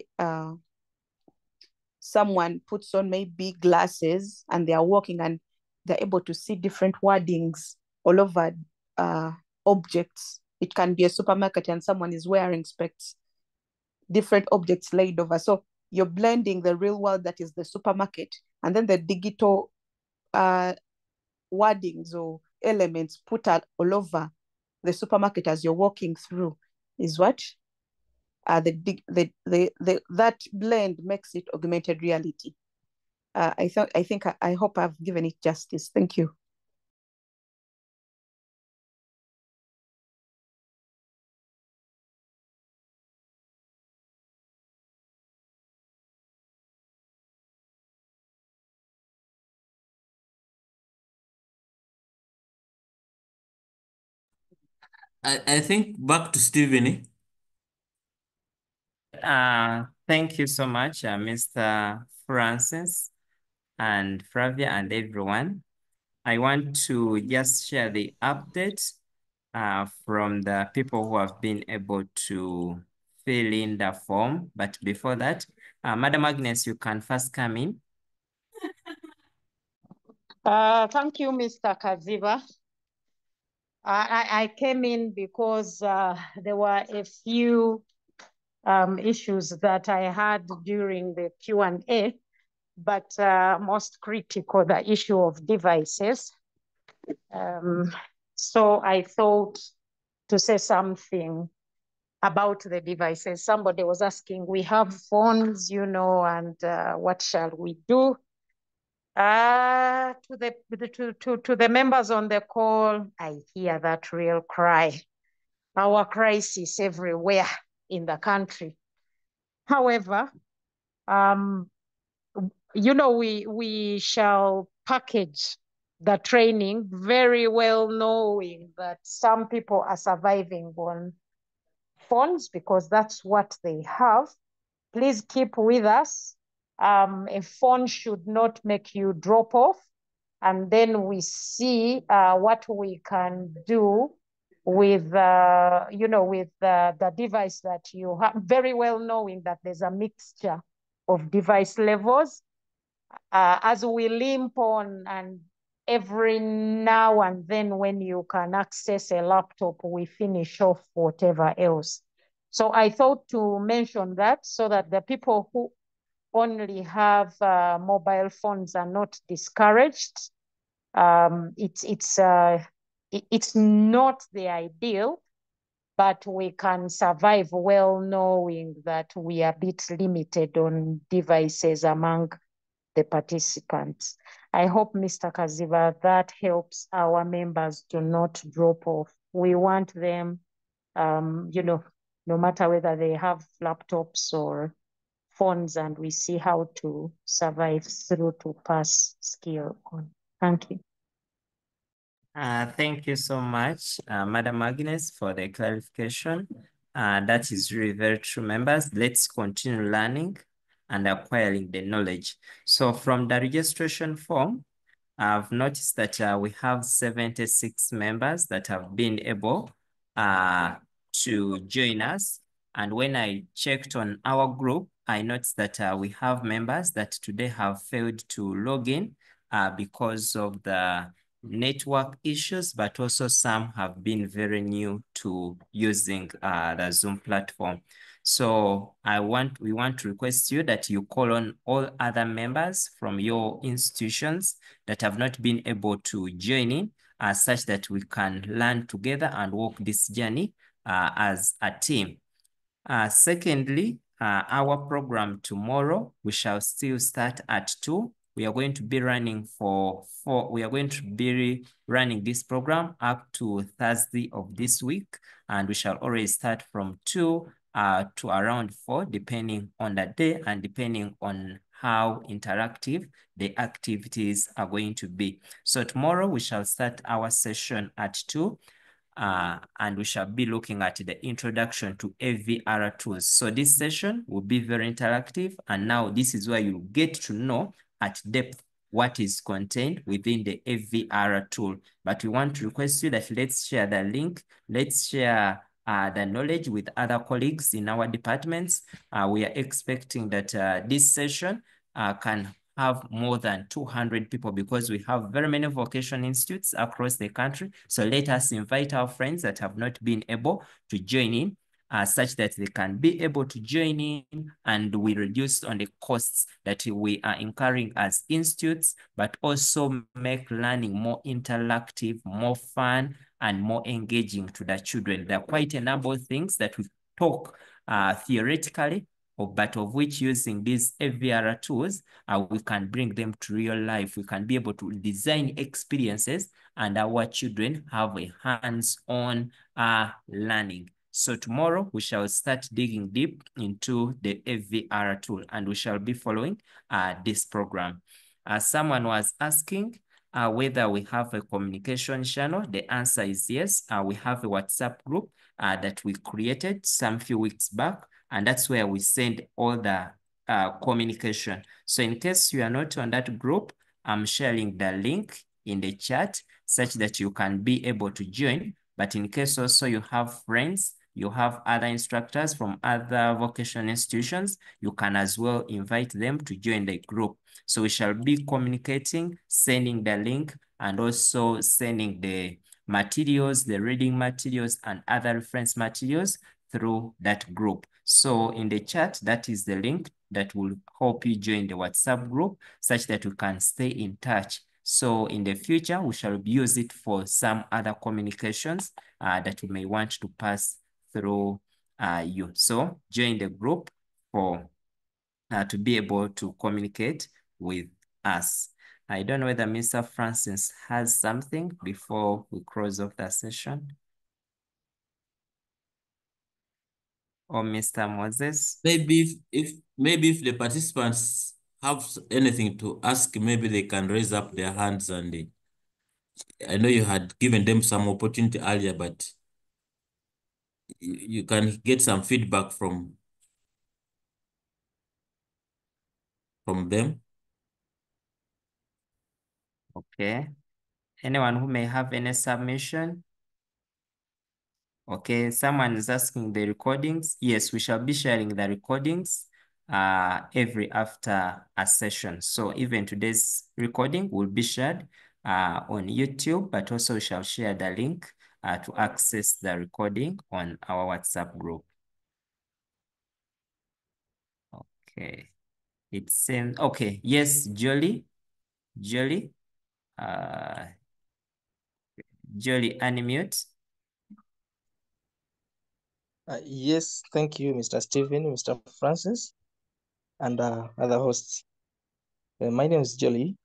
[SPEAKER 7] someone puts on maybe glasses and they are walking and they're able to see different wordings all over objects. It can be a supermarket and someone is wearing specs, different objects laid over. So you're blending the real world that is the supermarket and then the digital wordings or elements put out all over the supermarket as you're walking through is what that blend makes it augmented reality. I hope I've given it justice. Thank you.
[SPEAKER 3] I think back to Stephen.
[SPEAKER 1] Thank you so much, Mr. Francis and Flavia and everyone. I want to just share the update from the people who have been able to fill in the form. But before that, Madam Agnes, you can first come in.
[SPEAKER 6] Thank you, Mr. Kaziva. I came in because there were a few issues that I had during the Q&A, but most critical, the issue of devices. So I thought to say something about the devices. Somebody was asking, we have phones, you know, and what shall we do? To the members on the call, I hear that real cry. Our crisis everywhere in the country. However, you know, we shall package the training very well, knowing that some people are surviving on phones because that's what they have. Please keep with us. A phone should not make you drop off. And then we see what we can do with, you know, with the device that you have, very well knowing that there's a mixture of device levels. As we limp on, and every now and then when you can access a laptop, we finish off whatever else. So I thought to mention that so that the people who only have mobile phones are not discouraged. It's not the ideal, but we can survive well knowing that we are a bit limited on devices among the participants. I hope, Mr. Kaziva, that helps our members to not drop off. We want them, you know, no matter whether they have laptops or phones, and we see how to survive through to pass skill on. Thank you.
[SPEAKER 1] Thank you so much, Madam Agnes, for the clarification. That is really very true, members. Let's continue learning and acquiring the knowledge. So from the registration form, I've noticed that we have 76 members that have been able to join us. And when I checked on our group, I noticed that we have members that today have failed to log in because of the network issues, but also some have been very new to using the Zoom platform. So we want to request you that you call on all other members from your institutions that have not been able to join in, such that we can learn together and walk this journey as a team. Secondly, our program tomorrow, we shall still start at 2. We are going to be running this program up to Thursday of this week, and we shall always start from 2 to around 4, depending on the day and depending on how interactive the activities are going to be. So tomorrow we shall start our session at 2. And we shall be looking at the introduction to AVR tools. So this session will be very interactive. And now this is where you get to know at depth what is contained within the AVR tool. But we want to request you that let's share the link. Let's share the knowledge with other colleagues in our departments. We are expecting that this session can have more than 200 people because we have very many vocation institutes across the country. So let us invite our friends that have not been able to join in such that they can be able to join in, and we reduce on the costs that we are incurring as institutes, but also make learning more interactive, more fun, and more engaging to the children. There are quite a number of things that we talk theoretically, but of which using these AVR tools, we can bring them to real life. We can be able to design experiences, and our children have a hands-on learning. So tomorrow we shall start digging deep into the AVR tool, and we shall be following this program. Someone was asking whether we have a communication channel. The answer is yes. We have a WhatsApp group that we created some few weeks back, and that's where we send all the communication. So in case you are not on that group, I'm sharing the link in the chat such that you can be able to join. But in case also you have friends, you have other instructors from other vocational institutions, you can as well invite them to join the group. So we shall be communicating, sending the link, and also sending the materials, the reading materials, and other reference materials through that group. So in the chat, that is the link that will help you join the WhatsApp group such that we can stay in touch. So in the future, we shall use it for some other communications that we may want to pass through you. So join the group for to be able to communicate with us. I don't know whether Mr. Francis has something before we close off the session. Or Mr. Moses.
[SPEAKER 3] Maybe if the participants have anything to ask, maybe they can raise up their hands, and I know you had given them some opportunity earlier, but you can get some feedback from them.
[SPEAKER 1] Okay. Anyone who may have any submission? Okay, someone is asking the recordings. Yes, we shall be sharing the recordings every after a session. So even today's recording will be shared on YouTube, but also we shall share the link to access the recording on our WhatsApp group. Okay, it seems, okay, yes, Jolie, Jolie, unmute.
[SPEAKER 8] Yes, thank you, Mr. Stephen, Mr. Francis, and other hosts. My name is Jolie.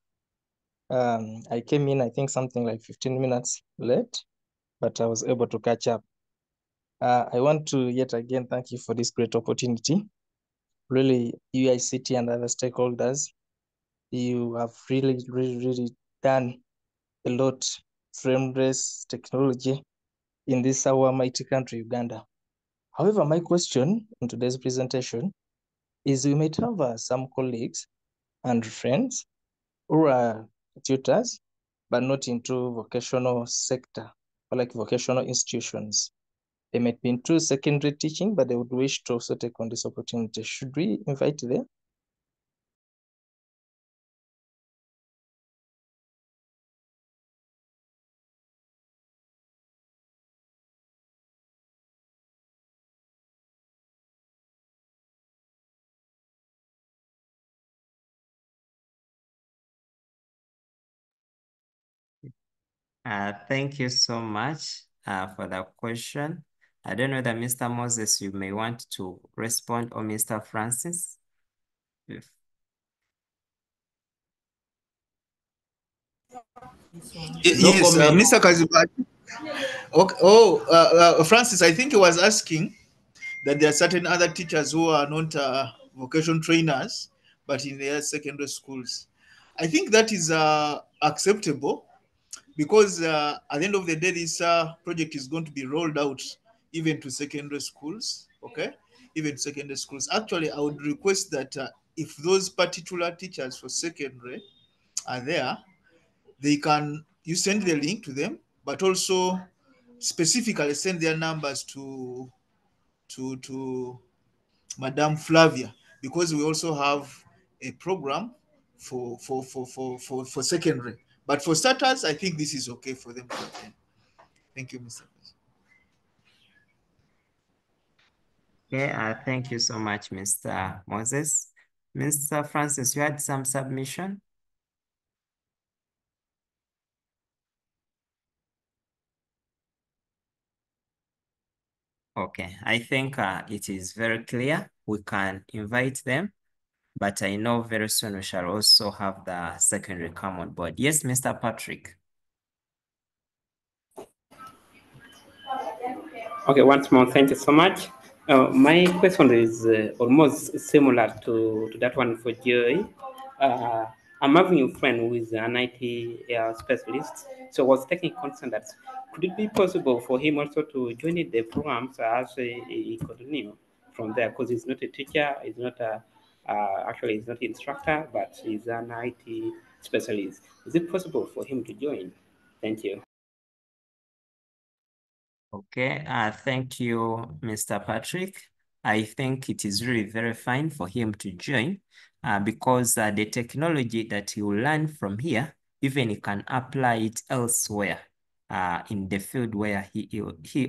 [SPEAKER 8] I came in, I think, something like 15 minutes late, but I was able to catch up. I want to yet again thank you for this great opportunity. Really, UICT and other stakeholders, you have really done a lot to embrace technology in this our mighty country, Uganda. However, my question in today's presentation is we might have some colleagues and friends who are tutors, but not into vocational sector or like vocational institutions. They might be into secondary teaching, but they would wish to also take on this opportunity. Should we invite them?
[SPEAKER 1] Thank you so much for that question. I don't know that Mr. Moses, you may want to respond, or Mr. Francis.
[SPEAKER 2] Yes, Mr. Kazibati. Okay. Oh, Francis, I think he was asking that there are certain other teachers who are not vocation trainers, but in their secondary schools. I think that is acceptable, because at the end of the day, this project is going to be rolled out even to secondary schools, okay? Even secondary schools. Actually, I would request that if those particular teachers for secondary are there, you send the link to them, but also specifically send their numbers to Madame Flavia, because we also have a program for secondary. But for starters, I think this is okay for them to attend. Thank you, Mr. President.
[SPEAKER 1] Okay, thank you so much, Mr. Moses. Mr. Francis, you had some submission? Okay, I think it is very clear. We can invite them, but I know very soon we shall also have the secondary come on board. Yes, Mr. Patrick.
[SPEAKER 9] Okay, once more, thank you so much. My question is almost similar to that one for Joy. I'm having a friend who is an IT specialist, so I was taking concern that could it be possible for him also to join the programs as a continue from there, because he's not a teacher, he's not actually he's not an instructor, but he's an IT specialist. Is it possible for him to join? Thank you.
[SPEAKER 1] Okay, thank you, Mr. Patrick. I think it is really very fine for him to join because the technology that he will learn from here, even he can apply it elsewhere in the field where he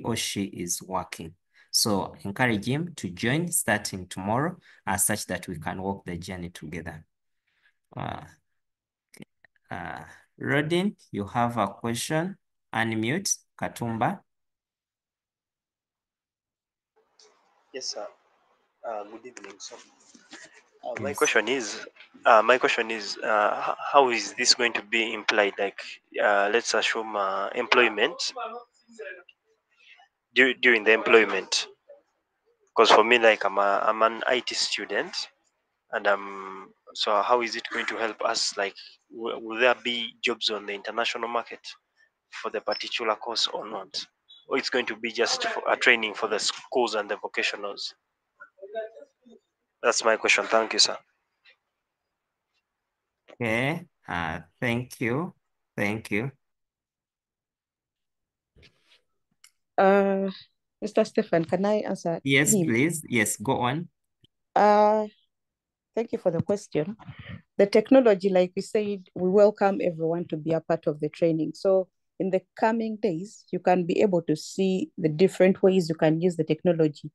[SPEAKER 1] or she is working. So encourage him to join starting tomorrow such that we can walk the journey together. Rodin, you have a question? Unmute, Katumba.
[SPEAKER 10] Yes, sir. Good evening. So, my
[SPEAKER 1] Yes.
[SPEAKER 10] question is, how is this going to be implied? Like, let's assume employment during the employment. Because for me, like, I'm an IT student, and so how is it going to help us? Like, will there be jobs on the international market for the particular course or not? Or it's going to be just for a training for the schools and the vocationals? That's my question. Thank you, sir.
[SPEAKER 1] Okay. Thank you. Thank you.
[SPEAKER 7] Mr. Stefan, can I answer
[SPEAKER 1] Yes,
[SPEAKER 7] him?
[SPEAKER 1] please. Yes, go on.
[SPEAKER 7] Thank you for the question. The technology, like we said, we welcome everyone to be a part of the training. So in the coming days, you can be able to see the different ways you can use the technology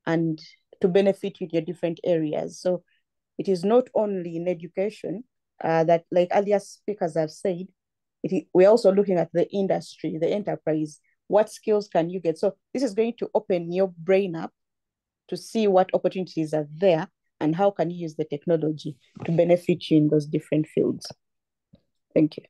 [SPEAKER 7] and to benefit you in your different areas. So it is not only in education that, like earlier speakers have said, we're also looking at the industry, the enterprise. What skills can you get? So this is going to open your brain up to see what opportunities are there and how can you use the technology to benefit you in those different fields. Thank you.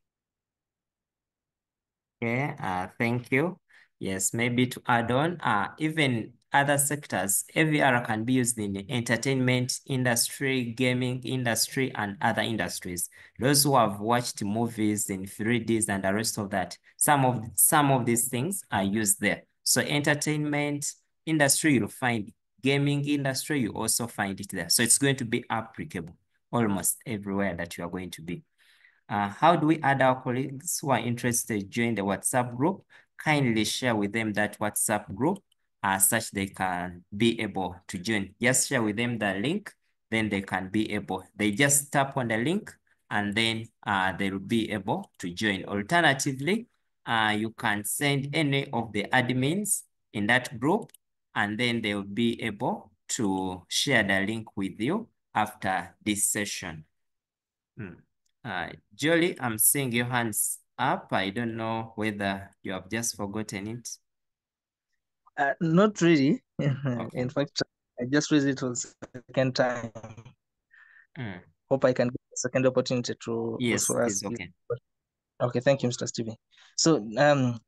[SPEAKER 1] Okay, thank you. Yes, maybe to add on, even other sectors, AVR can be used in the entertainment industry, gaming industry, and other industries. Those who have watched movies in 3Ds and the rest of that, some of these things are used there. So entertainment industry, you'll find gaming industry, you also find it there. So it's going to be applicable almost everywhere that you are going to be. How do we add our colleagues who are interested to join the WhatsApp group? Kindly share with them that WhatsApp group such they can be able to join. Just share with them the link, then they can be able, they just tap on the link and then they will be able to join. Alternatively, you can send any of the admins in that group and then they will be able to share the link with you after this session. Jolie, I'm seeing your hands up. I don't know whether you have just forgotten it.
[SPEAKER 8] Not really.
[SPEAKER 1] Okay.
[SPEAKER 8] In fact, I just raised it for the second time. Hope I can get a second opportunity to
[SPEAKER 1] Yes,
[SPEAKER 8] also
[SPEAKER 1] it's
[SPEAKER 8] ask.
[SPEAKER 1] okay.
[SPEAKER 8] Okay, thank you, Mr. Stevie. So the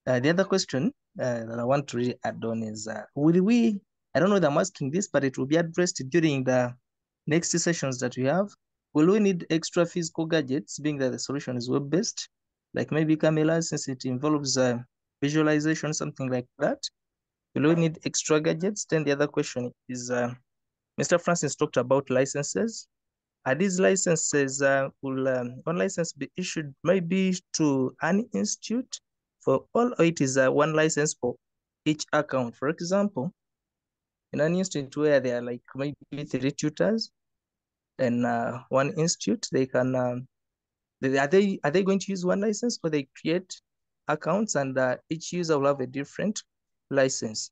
[SPEAKER 8] other question that I want to really add on is, will we, I don't know that I'm asking this, but it will be addressed during the next sessions that we have. Will we need extra physical gadgets, being that the solution is web-based? Like maybe Camila, since it involves visualization, something like that. Will we need extra gadgets? Then the other question is, Mr. Francis talked about licenses. Are these licenses, will one license be issued maybe to an institute for all, or it is one license for each account? For example, in an institute where there are like maybe 3 tutors and one institute, they can, are they going to use one license, or they create accounts and each user will have a different license,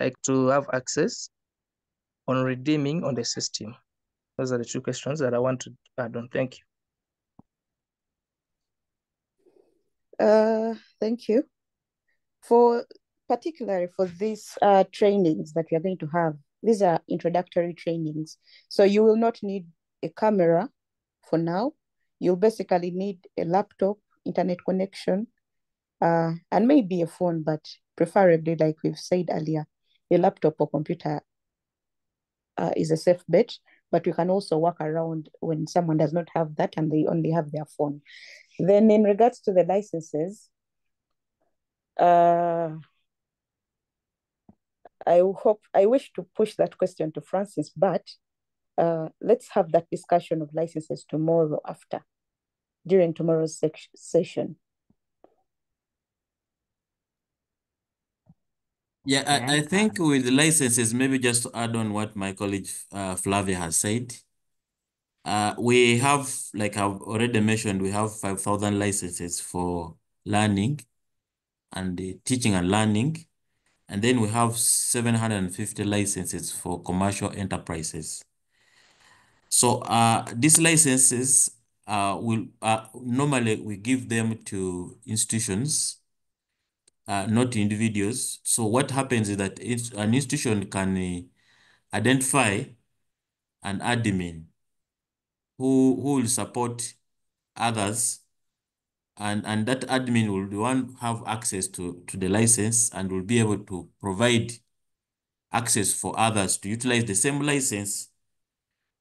[SPEAKER 8] like to have access on redeeming on the system? Those are the 2 questions that I want to add on. Thank
[SPEAKER 7] you. Thank you. Particularly for these trainings that we are going to have, these are introductory trainings. So you will not need a camera for now. You'll basically need a laptop, internet connection, and maybe a phone, but preferably, like we've said earlier, a laptop or computer is a safe bet, but we can also work around when someone does not have that and they only have their phone. Then in regards to the licenses, I wish to push that question to Francis, but let's have that discussion of licenses tomorrow during tomorrow's session.
[SPEAKER 3] Yeah, I think with the licenses, maybe just to add on what my colleague Flavia has said, we have, like I've already mentioned, we have 5,000 licenses for learning and teaching and learning. And then we have 750 licenses for commercial enterprises. So these licenses will normally we give them to institutions not individuals. So what happens is that an institution can identify an admin who will support others, and that admin will the one have access to the license and will be able to provide access for others to utilize the same license.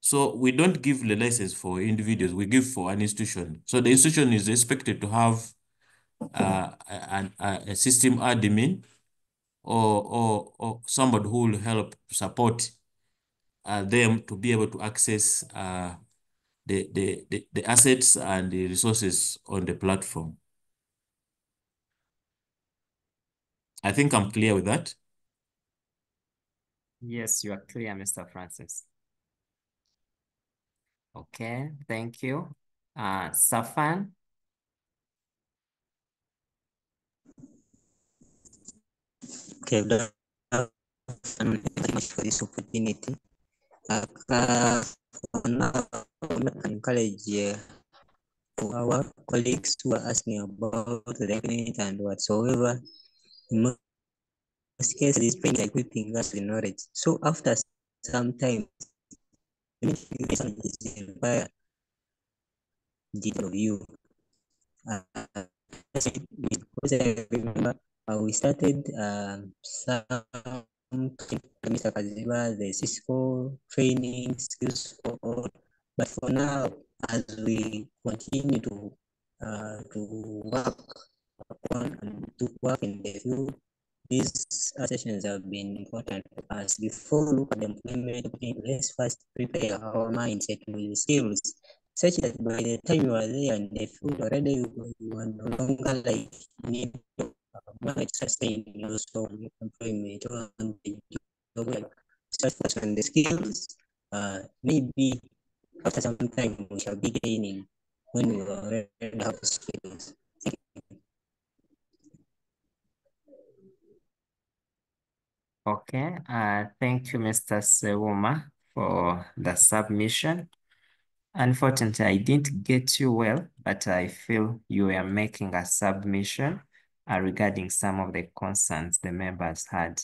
[SPEAKER 3] So we don't give the license for individuals, we give for an institution. So the institution is expected to have a system admin or somebody who will help support them to be able to access the assets and the resources on the platform. I think I'm clear with that.
[SPEAKER 1] Yes, you are clear, Mr. Francis. Okay, thank you. Safan?
[SPEAKER 11] Okay, thank you very much for this opportunity. For now, I want to encourage our colleagues who are asking about the document and whatsoever. In most cases, this training is equipping us with knowledge. So after some time, the information is required of you. Because I remember we started some Mr. Kaziba, the Cisco training skills for all. But for now, as we continue to work on and to work in the field, these sessions have been important for us. Before we look at the employment, let's first prepare our mindset with skills, such that by the time you are there in the field already, you are no longer like need to sustain yourself with employment or the job, like start focus on the skills. Maybe after some time we shall be gaining when we already have the skills.
[SPEAKER 1] Okay, thank you, Mr. Sewuma, for the submission. Unfortunately, I didn't get you well, but I feel you were making a submission regarding some of the concerns the members had.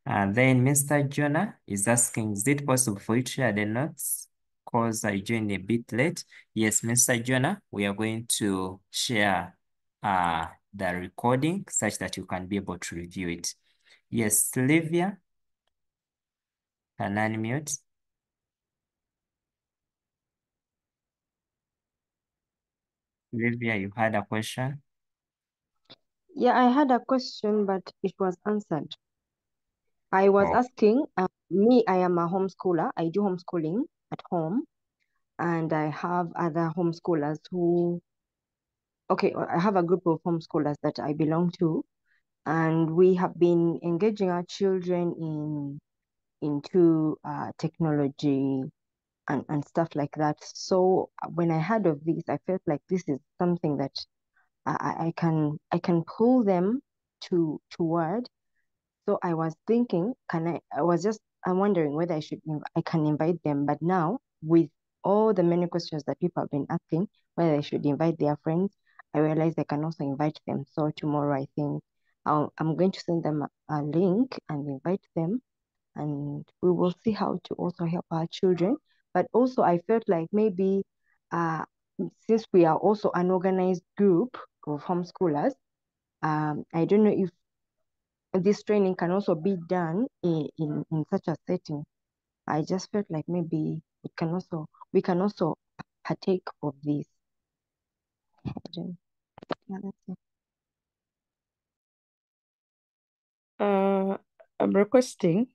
[SPEAKER 1] And then Mr. Jonah is asking, is it possible for you to share the notes? Because I joined a bit late. Yes, Mr. Jonah, we are going to share the recording such that you can be able to review it. Yes, Livia, can unmute. Livia, you had a question?
[SPEAKER 12] Yeah, I had a question, but it was answered. I was
[SPEAKER 1] Oh,
[SPEAKER 12] asking, I am a homeschooler. I do homeschooling at home, and I have other homeschoolers I have a group of homeschoolers that I belong to, and we have been engaging our children into technology and stuff like that. So when I heard of this, I felt like this is something that I can pull them toward. So I was thinking, I'm wondering whether I can invite them. But now, with all the many questions that people have been asking, whether I should invite their friends, I realized I can also invite them. So tomorrow, I think I'm going to send them a link and invite them, and we will see how to also help our children. But also, I felt like maybe since we are also an organized group of homeschoolers, I don't know if this training can also be done in such a setting. I just felt like maybe we can also partake of this. Yeah, that's it.
[SPEAKER 7] I'm requesting,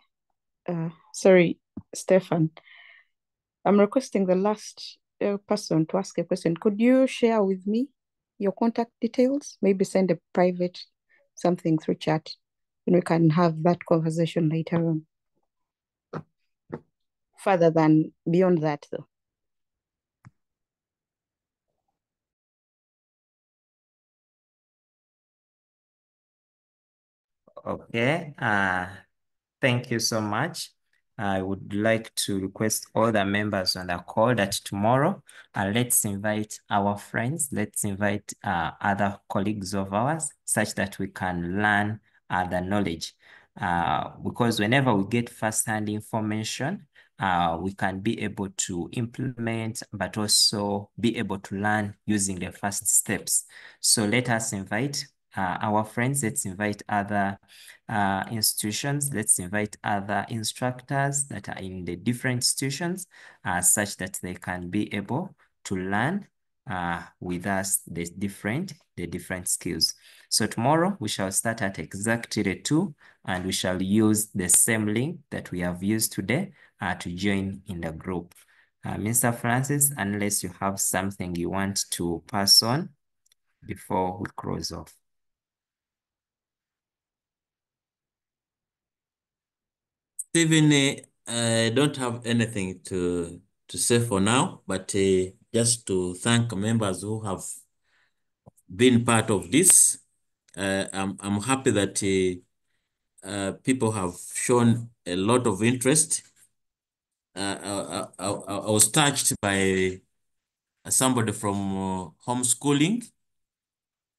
[SPEAKER 7] sorry, Stefan, I'm requesting the last person to ask a question. Could you share with me your contact details? Maybe send a private something through chat, and we can have that conversation later on. Further than beyond that, though.
[SPEAKER 1] okay. Thank you so much. I would like to request all the members on the call that tomorrow, let's invite our friends, let's invite other colleagues of ours, such that we can learn the knowledge. Because whenever we get first-hand information, we can be able to implement, but also be able to learn using the first steps. So let us invite our friends, let's invite other institutions, let's invite other instructors that are in the different institutions such that they can be able to learn with us the different skills. So tomorrow we shall start at exactly 2 and we shall use the same link that we have used today to join in the group. Mr. Francis, unless you have something you want to pass on before we close off.
[SPEAKER 3] Stephen, I don't have anything to say for now, but just to thank members who have been part of this. I'm happy that people have shown a lot of interest. I was touched by somebody from homeschooling.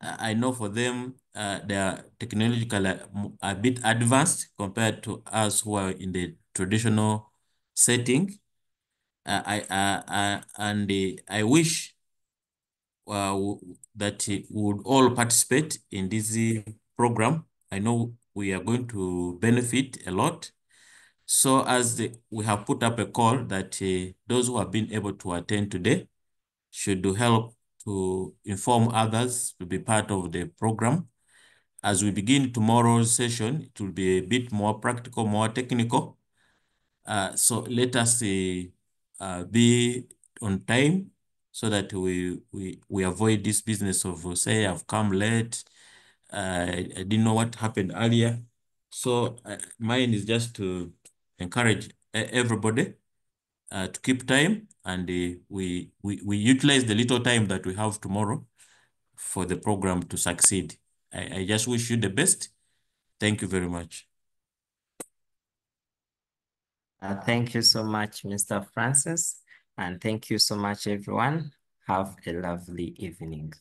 [SPEAKER 3] I know for them, they are technologically a bit advanced compared to us who are in the traditional setting. I wish that we would all participate in this program. I know we are going to benefit a lot. So as we have put up a call that those who have been able to attend today should help to inform others to be part of the program. As we begin tomorrow's session, it will be a bit more practical, more technical. So let us be on time so that we avoid this business of say I've come late, I didn't know what happened earlier. So mine is just to encourage everybody to keep time, and we utilize the little time that we have tomorrow for the program to succeed. I just wish you the best. Thank you very much.
[SPEAKER 1] Thank you so much, Mr. Francis, and thank you so much, everyone. Have a lovely evening.